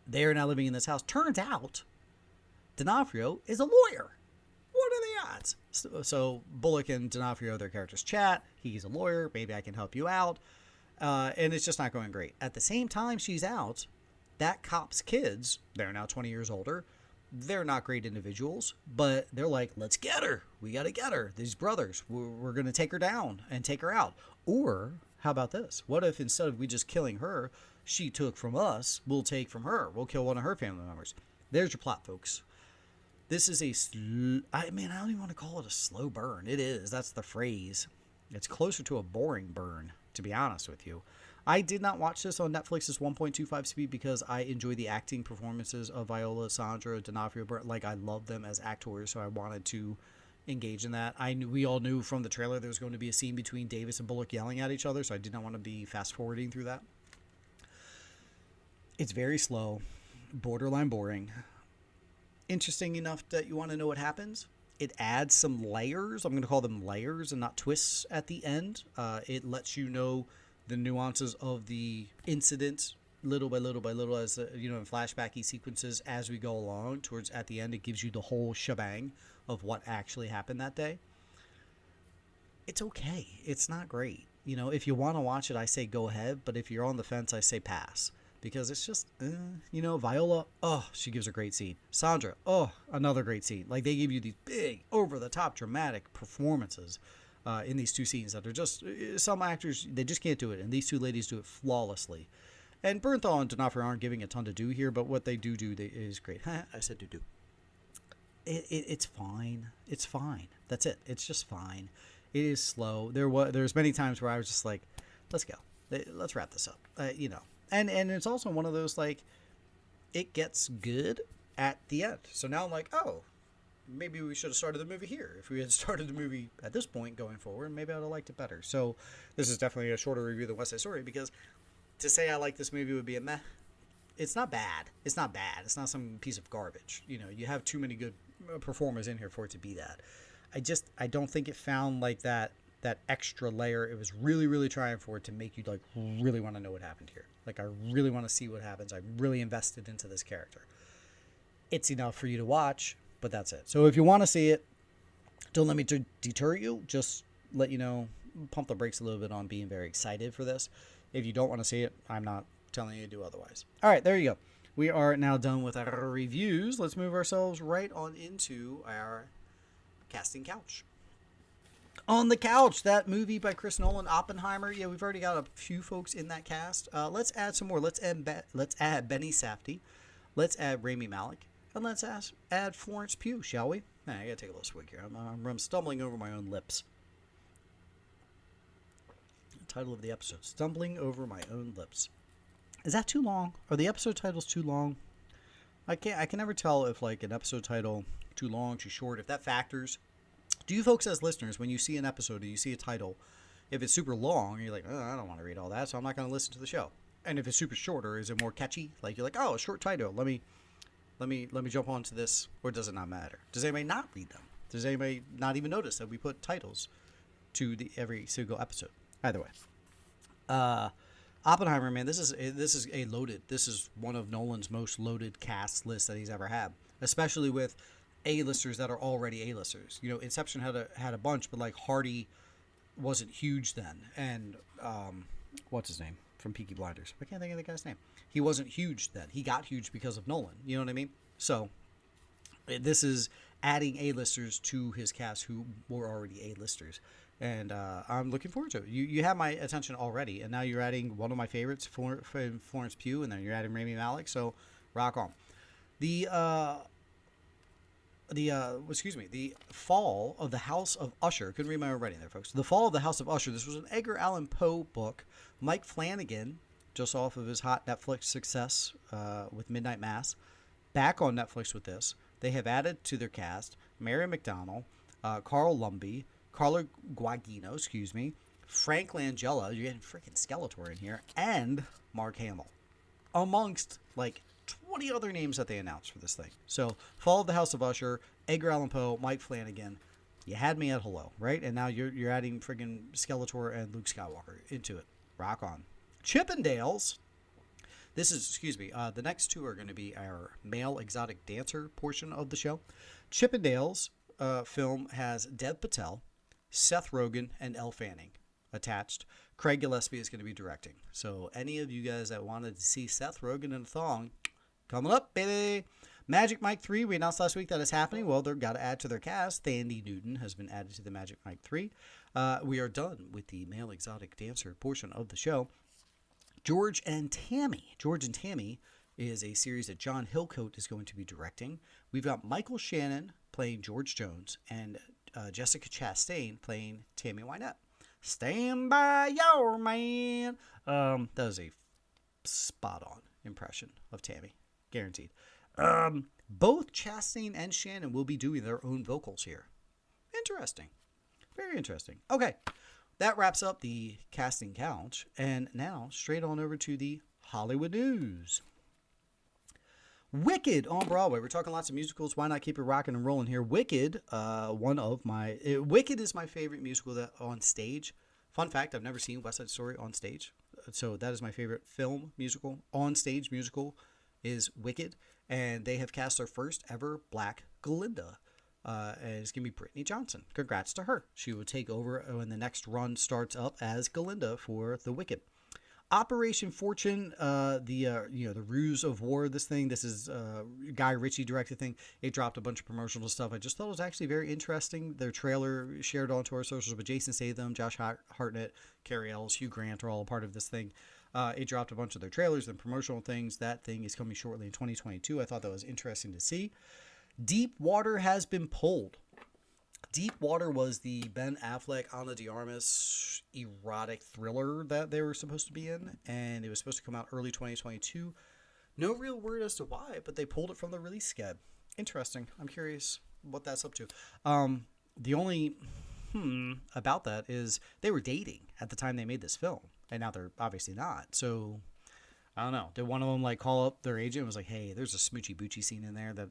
they are now living in this house. Turns out, D'Onofrio is a lawyer. What are the odds? So Bullock and D'Onofrio, their characters chat. He's a lawyer. Maybe I can help you out. And it's just not going great. At the same time she's out, that cop's kids, they're now 20 years older. They're not great individuals, but they're like, let's get her. We got to get her. These brothers, we're going to take her down and take her out. Or how about this? What if instead of we just killing her, she took from us, we'll take from her. We'll kill one of her family members. There's your plot, folks. This is I don't even want to call it a slow burn. It is. That's the phrase. It's closer to a boring burn, to be honest with you. I did not watch this on Netflix's 1.25 speed because I enjoy the acting performances of Viola, Sandra, D'Onofrio. Like, I love them as actors, so I wanted to engage in that. We all knew from the trailer there was going to be a scene between Davis and Bullock yelling at each other, so I did not want to be fast-forwarding through that. It's very slow, borderline boring. Interesting enough that you want to know what happens. It adds some layers. I'm going to call them layers and not twists at the end. It lets you know the nuances of the incident little by little by little, as in flashbacky sequences as we go along. Towards at the end, it gives you the whole shebang of what actually happened that day. It's okay. It's not great. If you want to watch it, I say go ahead. But if you're on the fence, I say pass. Because it's just, Viola, she gives a great scene. Sandra, another great scene. Like, they give you these big, over-the-top, dramatic performances in these two scenes that are just, some actors, they just can't do it. And these two ladies do it flawlessly. And Bernthal and D'Onofrio aren't giving a ton to do here, but what they do is great. I said do. It's fine. It's fine. That's it. It's just fine. It is slow. There's many times where I was just like, let's go. Let's wrap this up. And it's also one of those, like, it gets good at the end. So now I'm like, maybe we should have started the movie here. If we had started the movie at this point going forward, maybe I would have liked it better. So this is definitely a shorter review than West Side Story, because to say I like this movie would be a meh. It's not bad. It's not bad. It's not some piece of garbage. You have too many good performers in here for it to be that. I don't think it found, like, that extra layer. It was really, really trying for it to make you, like, really want to know what happened here. Like, I really want to see what happens. I'm really invested into this character. It's enough for you to watch, but that's it. So if you want to see it, don't let me deter you. Just let you know, pump the brakes a little bit on being very excited for this. If you don't want to see it, I'm not telling you to do otherwise. All right, there you go. We are now done with our reviews. Let's move ourselves right on into our casting couch. On the Couch, that movie by Chris Nolan, Oppenheimer. Yeah, we've already got a few folks in that cast. Let's add some more. Let's add Benny Safdie. Let's add Rami Malek. And let's add Florence Pugh, shall we? Nah, I gotta take a little swig here. I'm stumbling over my own lips. Title of the episode: Stumbling Over My Own Lips. Is that too long? Are the episode titles too long? I can never tell if like an episode title too long, too short, if that factors. Do you folks as listeners, when you see an episode or you see a title, if it's super long, you're like, oh, I don't want to read all that, so I'm not going to listen to the show. And if it's super short, or is it more catchy? Like you're like, oh, a short title. Let me jump onto this, or does it not matter? Does anybody not read them? Does anybody not even notice that we put titles to every single episode? Either way, Oppenheimer, man, this is one of Nolan's most loaded cast lists that he's ever had, especially with A-listers that are already A-listers. You know, Inception had a bunch, but like Hardy wasn't huge then, and what's his name from Peaky Blinders? I can't think of the guy's name. He wasn't huge then. He got huge because of Nolan. You know what I mean? So this is adding A-listers to his cast who were already A-listers, and I'm looking forward to it. You have my attention already, and now you're adding one of my favorites, Florence Pugh, and then you're adding Rami Malek. So rock on. The Fall of the House of Usher. Couldn't read my own writing there, folks. The Fall of the House of Usher. This was an Edgar Allan Poe book. Mike Flanagan, just off of his hot Netflix success with Midnight Mass, back on Netflix with this. They have added to their cast Mary McDonnell, Carl Lumbly, Carla Guagino, Frank Langella, you're getting freaking Skeletor in here, and Mark Hamill, amongst like 20 other names that they announced for this thing. So, Fall of the House of Usher, Edgar Allan Poe, Mike Flanagan. You had me at hello, right? And now you're adding friggin' Skeletor and Luke Skywalker into it. Rock on. Chippendales. This is, the next two are going to be our male exotic dancer portion of the show. Chippendales film has Dev Patel, Seth Rogen, and Elle Fanning attached. Craig Gillespie is going to be directing. So any of you guys that wanted to see Seth Rogen in a thong, coming up, baby. Magic Mike 3, we announced last week that is happening. Well, they've got to add to their cast. Thandie Newton has been added to the Magic Mike 3. We are done with the male exotic dancer portion of the show. George and Tammy. George and Tammy is a series that John Hillcoat is going to be directing. We've got Michael Shannon playing George Jones and Jessica Chastain playing Tammy Wynette. Stand by your man. That was a spot-on impression of Tammy. Guaranteed. Both Chastain and Shannon will be doing their own vocals here. Interesting. Very interesting. Okay. That wraps up the casting couch. And now, straight on over to the Hollywood news. Wicked on Broadway. We're talking lots of musicals. Why not keep it rocking and rolling here? Wicked, Wicked is my favorite musical that on stage. Fun fact, I've never seen West Side Story on stage. So that is my favorite film musical. On stage musical is Wicked. And they have cast their first ever black Glinda. And it's going to be Brittany Johnson. Congrats to her. She will take over when the next run starts up as Glinda for the Wicked. Operation Fortune, the Ruse of War, this is Guy Ritchie directed thing. It dropped a bunch of promotional stuff. I just thought it was actually very interesting. Their trailer shared onto our socials, but Jason Statham, Josh Hartnett, Carrie Ellis, Hugh Grant are all a part of this thing. It dropped a bunch of their trailers and promotional things. That thing is coming shortly in 2022. I thought that was interesting to see. Deep Water has been pulled. Deep Water was the Ben Affleck, Ana de Armas erotic thriller that they were supposed to be in, and it was supposed to come out early 2022. No real word as to why, but they pulled it from the release schedule. Interesting. I'm curious what that's up to. The only about that is they were dating at the time they made this film, and now they're obviously not. So I don't know. Did one of them like call up their agent and was like, "Hey, there's a smoochy boochy scene in there that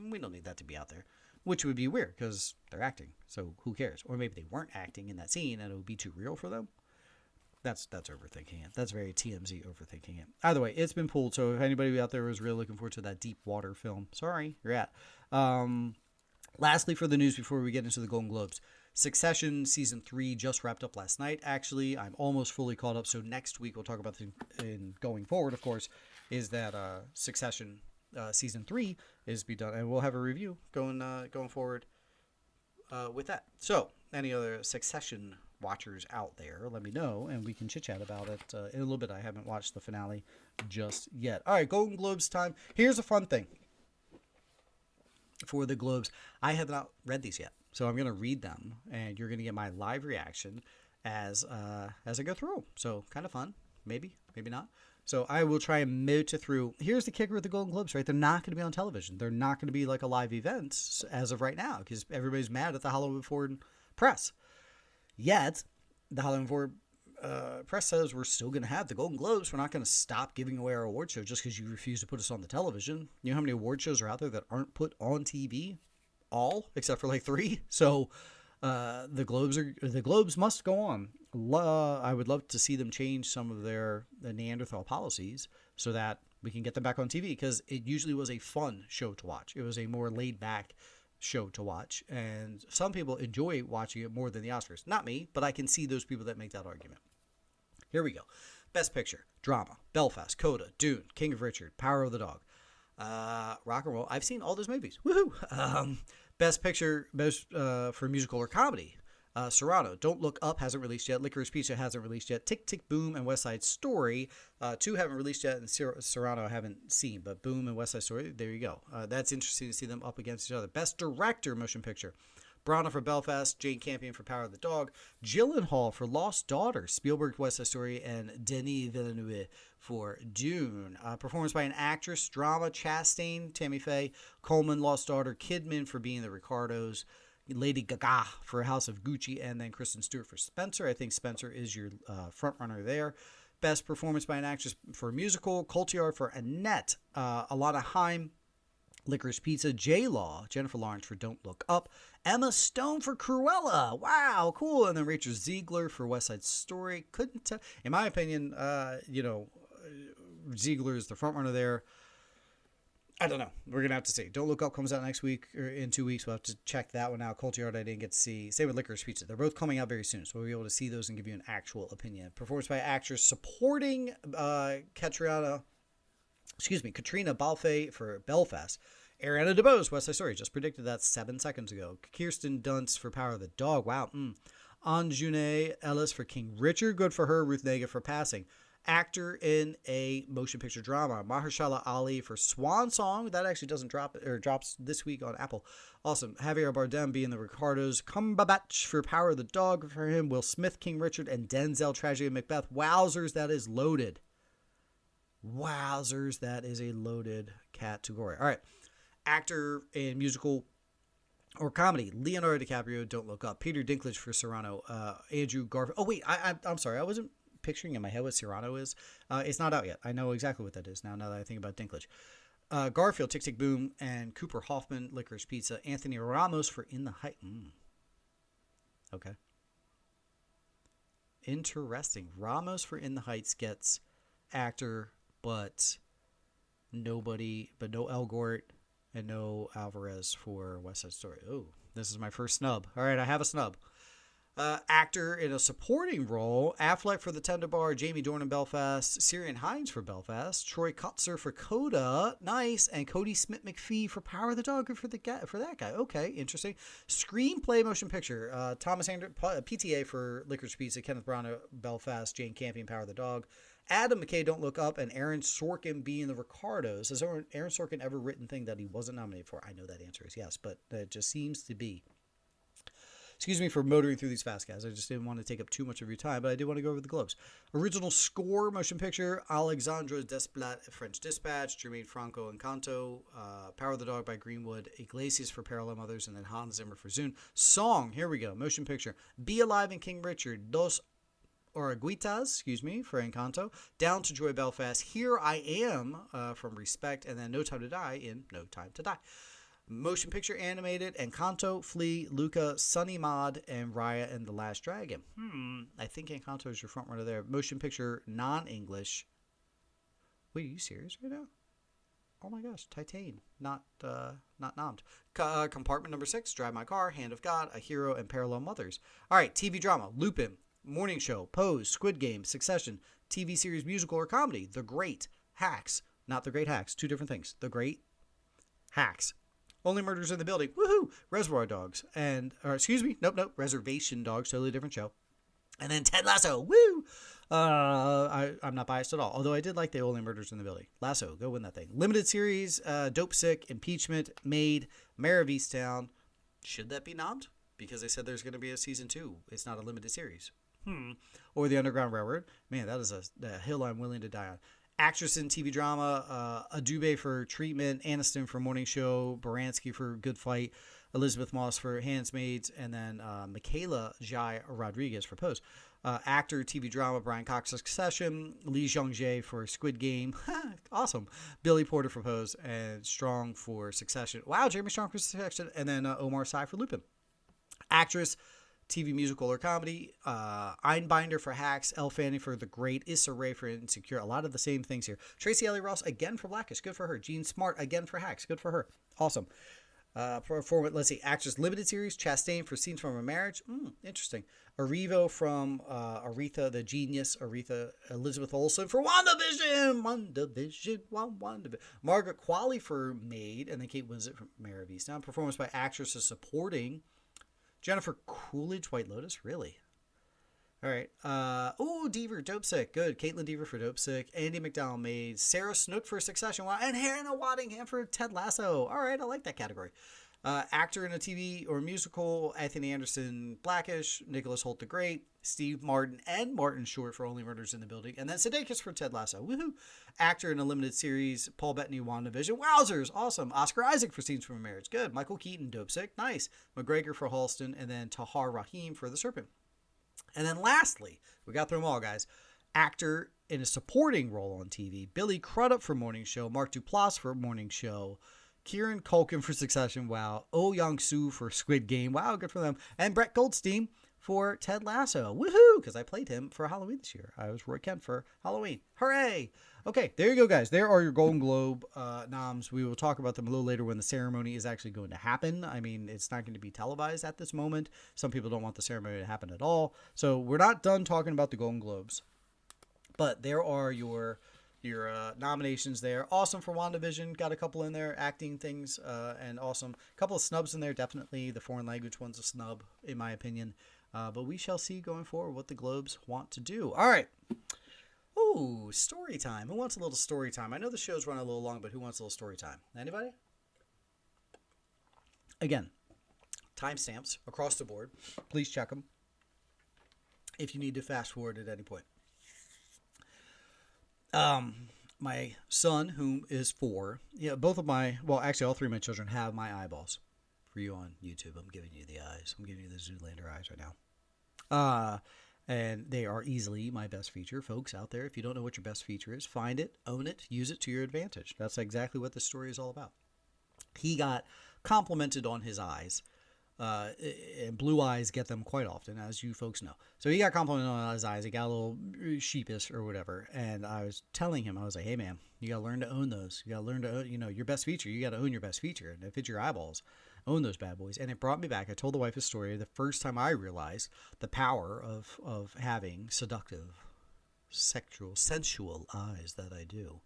we don't need that to be out there." Which would be weird because they're acting, so who cares? Or maybe they weren't acting in that scene and it would be too real for them. That's overthinking it. That's very TMZ overthinking it. Either way, it's been pulled. So if anybody out there is really looking forward to that Deep Water film, sorry, you're at. Lastly, for the news before we get into the Golden Globes, Succession Season 3 just wrapped up last night. Actually, I'm almost fully caught up. So next week we'll talk about in going forward, of course, is that Succession Season 3 is be done. And we'll have a review going forward with that. So any other Succession watchers out there, let me know, and we can chit-chat about it in a little bit. I haven't watched the finale just yet. All right, Golden Globes time. Here's a fun thing for the Globes. I have not read these yet, so I'm going to read them, and you're going to get my live reaction as I go through. So kind of fun, maybe not. So I will try and motor through. Here's the kicker with the Golden Globes, right? They're not going to be on television. They're not going to be like a live event as of right now because everybody's mad at the Hollywood Foreign press. Yet, the Hollywood Foreign press says we're still going to have the Golden Globes. We're not going to stop giving away our award show just because you refuse to put us on the television. You know how many award shows are out there that aren't put on TV? All, except for like 3. So the Globes must go on. I would love to see them change some of the Neanderthal policies so that we can get them back on TV because it usually was a fun show to watch. It was a more laid back show to watch, and some people enjoy watching it more than the Oscars. Not me, but I can see those people that make that argument. Here we go. Best Picture, Drama, Belfast, Coda, Dune, King of Richard, Power of the Dog, Rock and Roll. I've seen all those movies. Woohoo! Best Picture, for musical or comedy. Serrano, Don't Look Up hasn't released yet. Licorice Pizza hasn't released yet. Tick, Tick, Boom, and West Side Story. 2 haven't released yet, and Serrano I haven't seen. But Boom and West Side Story, there you go. That's interesting to see them up against each other. Best Director, Motion Picture. Brana for Belfast, Jane Campion for Power of the Dog, Gyllenhaal for Lost Daughter, Spielberg West Side Story, and Denis Villeneuve for Dune. Performance by an actress, drama, Chastain, Tammy Faye, Coleman, Lost Daughter, Kidman for Being the Ricardos, Lady Gaga for House of Gucci, and then Kristen Stewart for Spencer. I think Spencer is your front runner there. Best performance by an actress for musical, Cotillard for Annette, Alana Haim, Licorice Pizza, J-Law, Jennifer Lawrence for Don't Look Up, Emma Stone for Cruella. Wow, cool. And then Rachel Ziegler for West Side Story. Couldn't tell. In my opinion, Ziegler is the front runner there. I don't know. We're going to have to see. Don't Look Up comes out next week or in 2 weeks. We'll have to check that one out. Cotillard I didn't get to see. Same with Licorice Pizza. They're both coming out very soon, so we'll be able to see those and give you an actual opinion. Performance by actress supporting Katrina Balfe for Belfast. Ariana DeBose, West Side Story. Just predicted that 7 seconds ago. Kirsten Dunst for Power of the Dog. Wow. Anjune Ellis for King Richard. Good for her. Ruth Negga for Passing. Actor in a motion picture drama. Mahershala Ali for Swan Song. That actually doesn't drop or drops this week on Apple. Awesome. Javier Bardem being the Ricardos. Cumberbatch for Power of the Dog for him. Will Smith, King Richard, and Denzel, Tragedy of Macbeth. Wowzers, that is loaded. Wowzers, that is a loaded category. All right. Actor in musical or comedy. Leonardo DiCaprio, Don't Look Up. Peter Dinklage for Serrano. Andrew Garfield. Oh, wait. I'm sorry. I wasn't picturing in my head what Serrano is. It's not out yet. I know exactly what that is now that I think about Dinklage. Garfield, Tick, Tick, Boom, and Cooper Hoffman, Licorice Pizza. Anthony Ramos for In the Heights. Okay. Interesting. Ramos for In the Heights gets actor, but no Elgort and no Alvarez for West Side Story. Oh, this is my first snub. All right, I have a snub. Actor in a supporting role, Affleck for The Tender Bar, Jamie Dornan Belfast, Syrian Hines for Belfast, Troy Kotzer for Coda, nice, and Cody Smith-McPhee for Power of the Dog. Good for that guy. Okay, interesting. Screenplay motion picture, Thomas Anderson, PTA for Licorice Pizza, Kenneth Branagh Belfast, Jane Campion Power of the Dog, Adam McKay Don't Look Up, and Aaron Sorkin being the Ricardos. Has Aaron Sorkin ever written thing that he wasn't nominated for? I know that answer is yes, but it just seems to be. Excuse me for motoring through these fast, guys. I just didn't want to take up too much of your time, but I did want to go over the Globes. Original score, motion picture, Alexandre Desplat, French Dispatch, Jermaine Franco, Encanto, Power of the Dog by Greenwood, Iglesias for Parallel Mothers, and then Hans Zimmer for Zune. Song, here we go, motion picture, Be Alive and King Richard, Dos Oraguitas, for Encanto, Down to Joy Belfast, Here I Am from Respect, and then No Time to Die in No Time to Die. Motion picture animated, Encanto, Flea, Luca, Sunny Mod, and Raya and the Last Dragon. I think Encanto is your front runner there. Motion picture non-English. Wait, are you serious right now? Oh my gosh, Titan, not Noms. Compartment number 6, Drive My Car, Hand of God, A Hero, and Parallel Mothers. All right, TV drama, Lupin, Morning Show, Pose, Squid Game, Succession, TV series, musical, or comedy, The Great, Hacks, not The Great Hacks, two different things. The Great, Hacks, Only Murders in the Building, woohoo, Reservoir Dogs, Reservation Dogs, totally different show. And then Ted Lasso, woo! I'm not biased at all, although I did like the Only Murders in the Building. Lasso, go win that thing. Limited series, Dope Sick, Impeachment, Made, Mayor of Easttown. Should that be nommed? Because they said there's going to be a season 2. It's not a limited series. Or The Underground Railroad. Man, that is a hill I'm willing to die on. Actress in TV drama, Adube for Treatment, Aniston for Morning Show, Baranski for Good Fight, Elizabeth Moss for Handmaids, and then Michaela Jai Rodriguez for Pose. Actor, TV drama, Brian Cox for Succession, Lee Jung-jae for Squid Game, awesome, Billy Porter for Pose, and Strong for Succession. Wow, Jeremy Strong for Succession, and then Omar Sy for Lupin. Actress, TV musical or comedy, Einbinder for Hacks, Elle Fanning for The Great, Issa Rae for Insecure. A lot of the same things here. Tracy Ellie Ross again for Blackish, good for her. Jean Smart again for Hacks, good for her. Awesome. Let's see, Actress Limited Series, Chastain for Scenes from a Marriage. Interesting. Arivo from Aretha the Genius, Elizabeth Olsen for WandaVision. Margaret Qualley for Maid, and then Kate Winslet for Mayor of Easttown. Performance by actresses supporting Jennifer Coolidge, White Lotus, really? All right. Deaver, Dope Sick, good. Caitlin Deaver for Dope Sick. Andy McDowell Made. Sarah Snook for Succession. Wow. And Hannah Waddingham for Ted Lasso. All right, I like that category. Actor in a TV or musical, Anthony Anderson, Blackish. Nicholas Hoult the Great. Steve Martin and Martin Short for Only Murders in the Building. And then Sudeikis for Ted Lasso. Woohoo. Actor in a limited series, Paul Bettany, WandaVision. Wowzers. Awesome. Oscar Isaac for Scenes from a Marriage. Good. Michael Keaton, Dope Sick. Nice. McGregor for Halston. And then Tahar Rahim for The Serpent. And then lastly, we got through them all, guys. Actor in a supporting role on TV. Billy Crudup for Morning Show. Mark Duplass for Morning Show. Kieran Culkin for Succession. Wow. Oh Young-soo for Squid Game. Wow, good for them. And Brett Goldstein for Ted Lasso. Woohoo! Because I played him for Halloween this year. I was Roy Kent for Halloween. Hooray! Okay, there you go, guys. There are your Golden Globe noms. We will talk about them a little later when the ceremony is actually going to happen. I mean, it's not going to be televised at this moment. Some people don't want the ceremony to happen at all. So we're not done talking about the Golden Globes. But there are your nominations there. Awesome for WandaVision. Got a couple in there, acting things, and awesome. A couple of snubs in there, definitely. The foreign language one's a snub, in my opinion. But we shall see going forward what the Globes want to do. All right. Ooh, story time. Who wants a little story time? I know the show's running a little long, but who wants a little story time? Anybody? Again, timestamps across the board. Please check them if you need to fast forward at any point. My son, whom is 4, all 3 of my children have my eyeballs. For you on YouTube, I'm giving you the eyes. I'm giving you the Zoolander eyes right now. And they are easily my best feature. Folks out there, if you don't know what your best feature is, find it, own it, use it to your advantage. That's exactly what this story is all about. He got complimented on his eyes. And blue eyes get them quite often, as you folks know. So he got complimented on his eyes. He got a little sheepish or whatever. And I was telling him, I was like, hey, man, you got to learn to own those. You got to learn to own, your best feature. You got to own your best feature. And if it's your eyeballs, own those bad boys. And it brought me back. I told the wife a story. The first time I realized the power of having seductive, sexual, sensual eyes that I do.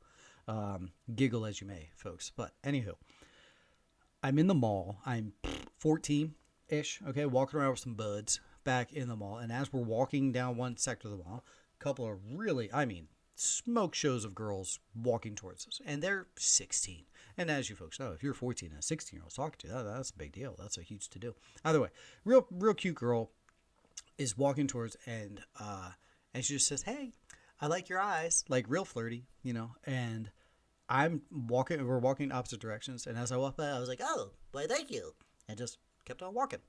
Giggle as you may, folks. But anywho, I'm in the mall. I'm 14-ish, okay, walking around with some buds back in the mall. And as we're walking down one sector of the mall, a couple of really, smoke shows of girls walking towards us. And they're 16. And as you folks know, if you're 14 and a 16-year-old talking to you, that's a big deal. That's a huge to-do. Either way, real cute girl is walking towards, and she just says, hey, I like your eyes. Like, real flirty, and we're walking opposite directions. And as I walk by, I was like, oh, why, thank you. And just kept on walking.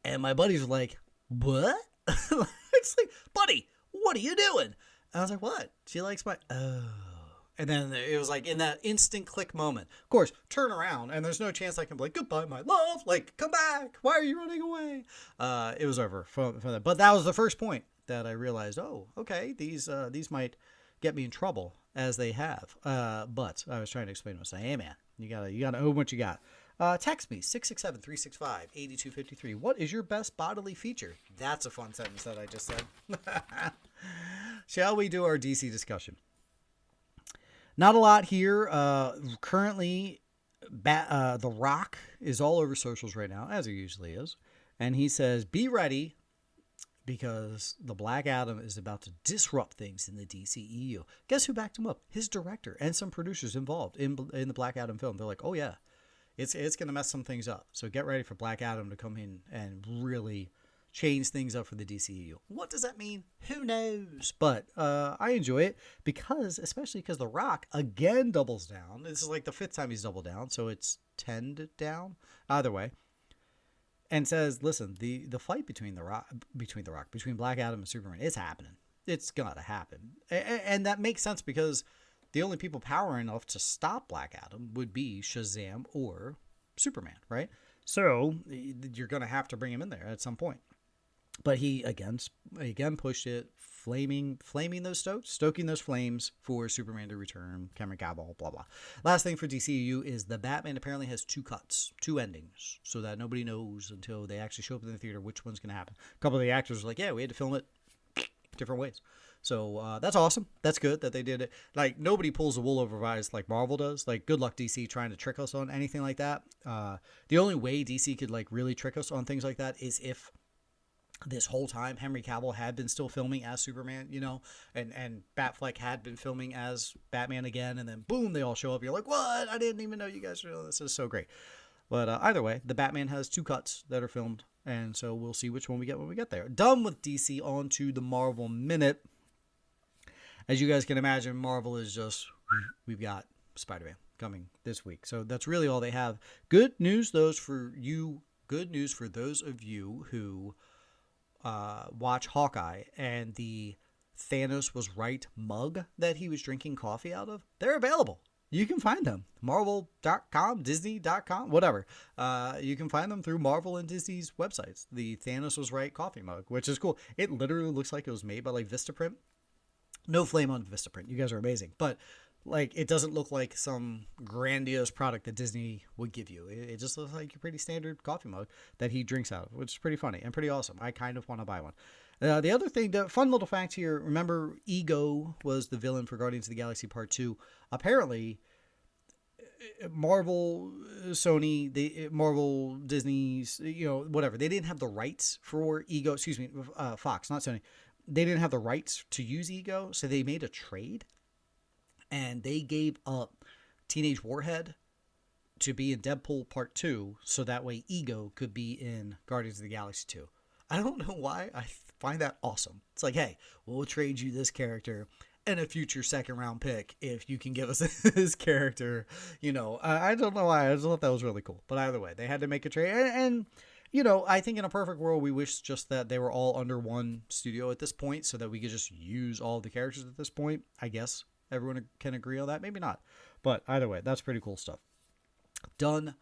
And my buddies were like, what? It's like, buddy, what are you doing? And I was like, what? She likes my, oh. And then it was like in that instant click moment. Of course, turn around, and there's no chance I can be like, goodbye, my love. Like, come back. Why are you running away? It was over from that. But that was the first point that I realized, oh, okay, these might get me in trouble as they have. But I was trying to explain to myself, hey man, you gotta own what you got. Text me 667-365-8253. What is your best bodily feature? That's a fun sentence that I just said. Shall we do our DC discussion? Not a lot here. Currently, The Rock is all over socials right now, as he usually is. And he says, be ready because the Black Adam is about to disrupt things in the DCEU. Guess who backed him up? His director and some producers involved in the Black Adam film. They're like, oh yeah, it's going to mess some things up. So get ready for Black Adam to come in and really change things up for the DCEU. What does that mean? Who knows? But I enjoy it especially because The Rock again doubles down. This is like the 5th time he's doubled down, so it's 10 down. Either way. And says, listen, the fight between Black Adam and Superman is happening. It's gotta happen. And that makes sense because the only people power enough to stop Black Adam would be Shazam or Superman, right? So you're gonna have to bring him in there at some point. But he again pushed it, stoking those flames for Superman to return, Cameron Cavill, blah blah. Last thing for DCU is the Batman apparently has 2 cuts, 2 endings, so that nobody knows until they actually show up in the theater which one's going to happen. A couple of the actors were like, yeah, we had to film it different ways. So that's awesome. That's good that they did it. Like, nobody pulls the wool over our eyes like Marvel does. Like, good luck DC trying to trick us on anything like that. The only way DC could like really trick us on things like that is if this whole time Henry Cavill had been still filming as Superman, and Batfleck had been filming as Batman again, and then boom, they all show up. You're like, what? I didn't even know you guys were doing this. Is so great. But either way, the Batman has 2 cuts that are filmed, and so we'll see which one we get when we get there. Done with DC, on to the Marvel Minute. As you guys can imagine, Marvel is just, we've got Spider-Man coming this week. So that's really all they have. Good news, for those of you who watch Hawkeye and the Thanos was right mug that he was drinking coffee out of. They're available. You can find them. Marvel.com, Disney.com, whatever. You can find them through Marvel and Disney's websites. The Thanos was right coffee mug, which is cool. It literally looks like it was made by like Vistaprint. No flame on Vistaprint. You guys are amazing. But like, it doesn't look like some grandiose product that Disney would give you. It just looks like a pretty standard coffee mug that he drinks out of, which is pretty funny and pretty awesome. I kind of want to buy one. The other thing, the fun little fact here, remember Ego was the villain for Guardians of the Galaxy Part 2. Apparently, Marvel, Sony, Marvel, Disney's, whatever. They didn't have the rights for Ego. Fox, not Sony. They didn't have the rights to use Ego, so they made a trade. And they gave up Teenage Warhead to be in Deadpool Part 2, so that way Ego could be in Guardians of the Galaxy 2. I don't know why. I find that awesome. It's like, hey, we'll trade you this character and a future 2nd round pick if you can give us this character. I don't know why. I just thought that was really cool. But either way, they had to make a trade. And I think in a perfect world, we wish just that they were all under one studio at this point so that we could just use all the characters at this point, I guess. Everyone can agree on that. Maybe not. But either way, that's pretty cool stuff. Done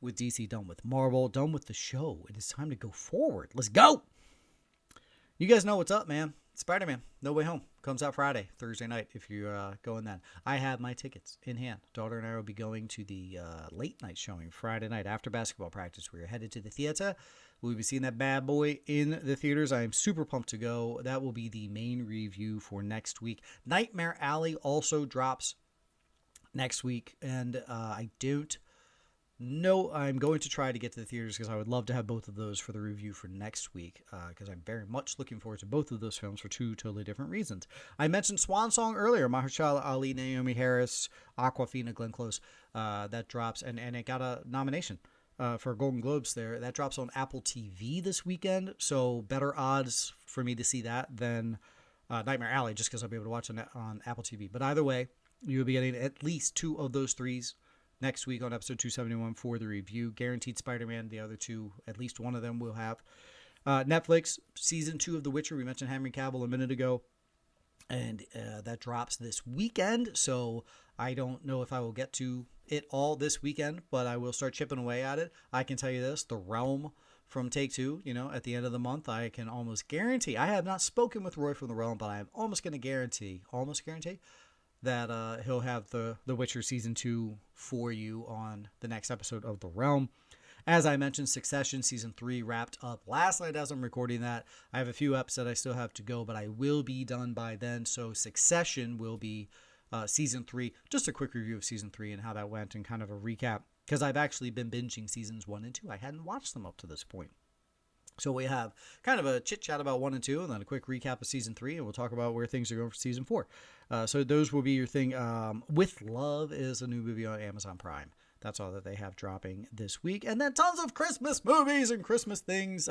with DC, done with Marvel, done with the show. It is time to go forward. Let's go! You guys know what's up, man. Spider-Man, No Way Home. Comes out Friday, Thursday night, if you're going then. I have my tickets in hand. Daughter and I will be going to the late night showing Friday night after basketball practice. We are headed to the theater. We'll be seeing that bad boy in the theaters. I am super pumped to go. That will be the main review for next week. Nightmare Alley also drops next week, and I don't know. I'm going to try to get to the theaters because I would love to have both of those for the review for next week because I'm very much looking forward to both of those films for 2 totally different reasons. I mentioned Swan Song earlier. Mahershala Ali, Naomi Harris, Awkwafina, Glenn Close. That drops, and it got a nomination for Golden Globes there. That drops on Apple TV this weekend, so better odds for me to see that than Nightmare Alley, just because I'll be able to watch it on Apple TV. But either way, you'll be getting at least 2 of those 3s next week on episode 271 for the review. Guaranteed Spider-Man. The other 2, at least one of them we'll have. Netflix, season 2 of The Witcher. We mentioned Henry Cavill a minute ago. And that drops this weekend. So I don't know if I will get to it all this weekend, but I will start chipping away at it. I can tell you this. The Realm from Take-Two, at the end of the month. I can almost guarantee, I have not spoken with Roy from the Realm, but I am almost guarantee that he'll have the Witcher Season 2 for you on the next episode of The Realm. As I mentioned, Succession Season 3 wrapped up last night as I'm recording that. I have a few eps that I still have to go, but I will be done by then. So Succession will be Season 3. Just a quick review of Season 3 and how that went and kind of a recap. Because I've actually been binging Seasons 1 and 2. I hadn't watched them up to this point. So we have kind of a chit-chat about 1 and 2, and then a quick recap of Season 3, and we'll talk about where things are going for Season 4. So those will be your thing. With Love is a new movie on Amazon Prime. That's all that they have dropping this week. And then tons of Christmas movies and Christmas things.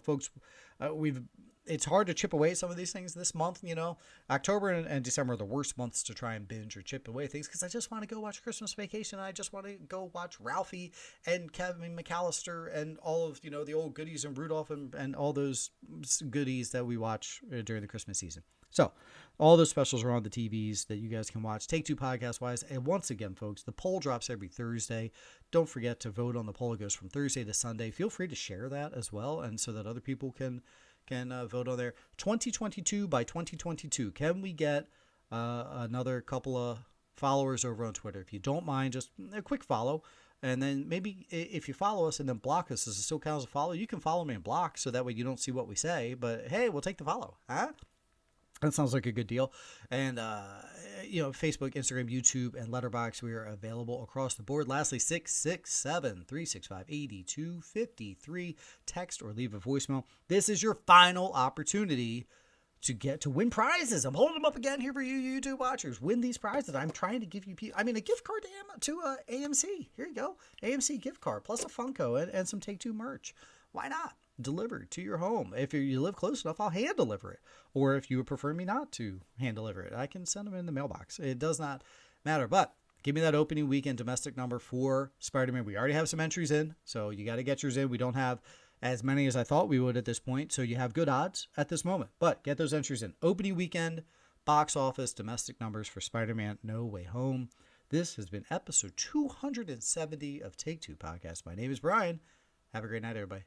Folks, it's hard to chip away some of these things this month. October and December are the worst months to try and binge or chip away things because I just want to go watch Christmas Vacation. I just want to go watch Ralphie and Kevin McAllister and all of, the old goodies and Rudolph and all those goodies that we watch during the Christmas season. So all those specials are on the TVs that you guys can watch. Take-Two podcast-wise. And once again, folks, the poll drops every Thursday. Don't forget to vote on the poll. It goes from Thursday to Sunday. Feel free to share that as well, and so that other people can vote on there. 2022 by 2022. Can we get another couple of followers over on Twitter? If you don't mind, just a quick follow. And then maybe if you follow us and then block us, does it still count as a follow? You can follow me and block so that way you don't see what we say. But hey, we'll take the follow. Huh? That sounds like a good deal. And, Facebook, Instagram, YouTube, and Letterboxd, we are available across the board. Lastly, 667-365-8253. Text or leave a voicemail. This is your final opportunity to win prizes. I'm holding them up again here for you YouTube watchers. Win these prizes. I'm trying to give you a gift card to AMC. Here you go. AMC gift card plus a Funko and some Take-Two merch. Why not? Delivered to your home. If you live close enough, I'll hand deliver it. Or if you would prefer me not to hand deliver it, I can send them in the mailbox. It does not matter. But give me that opening weekend domestic number for Spider-Man. We already have some entries in, so you got to get yours in. We don't have as many as I thought we would at this point, so you have good odds at this moment. But get those entries in. Opening weekend, box office, domestic numbers for Spider-Man No Way Home. This has been episode 270 of Take-Two Podcast. My name is Brian. Have a great night, everybody.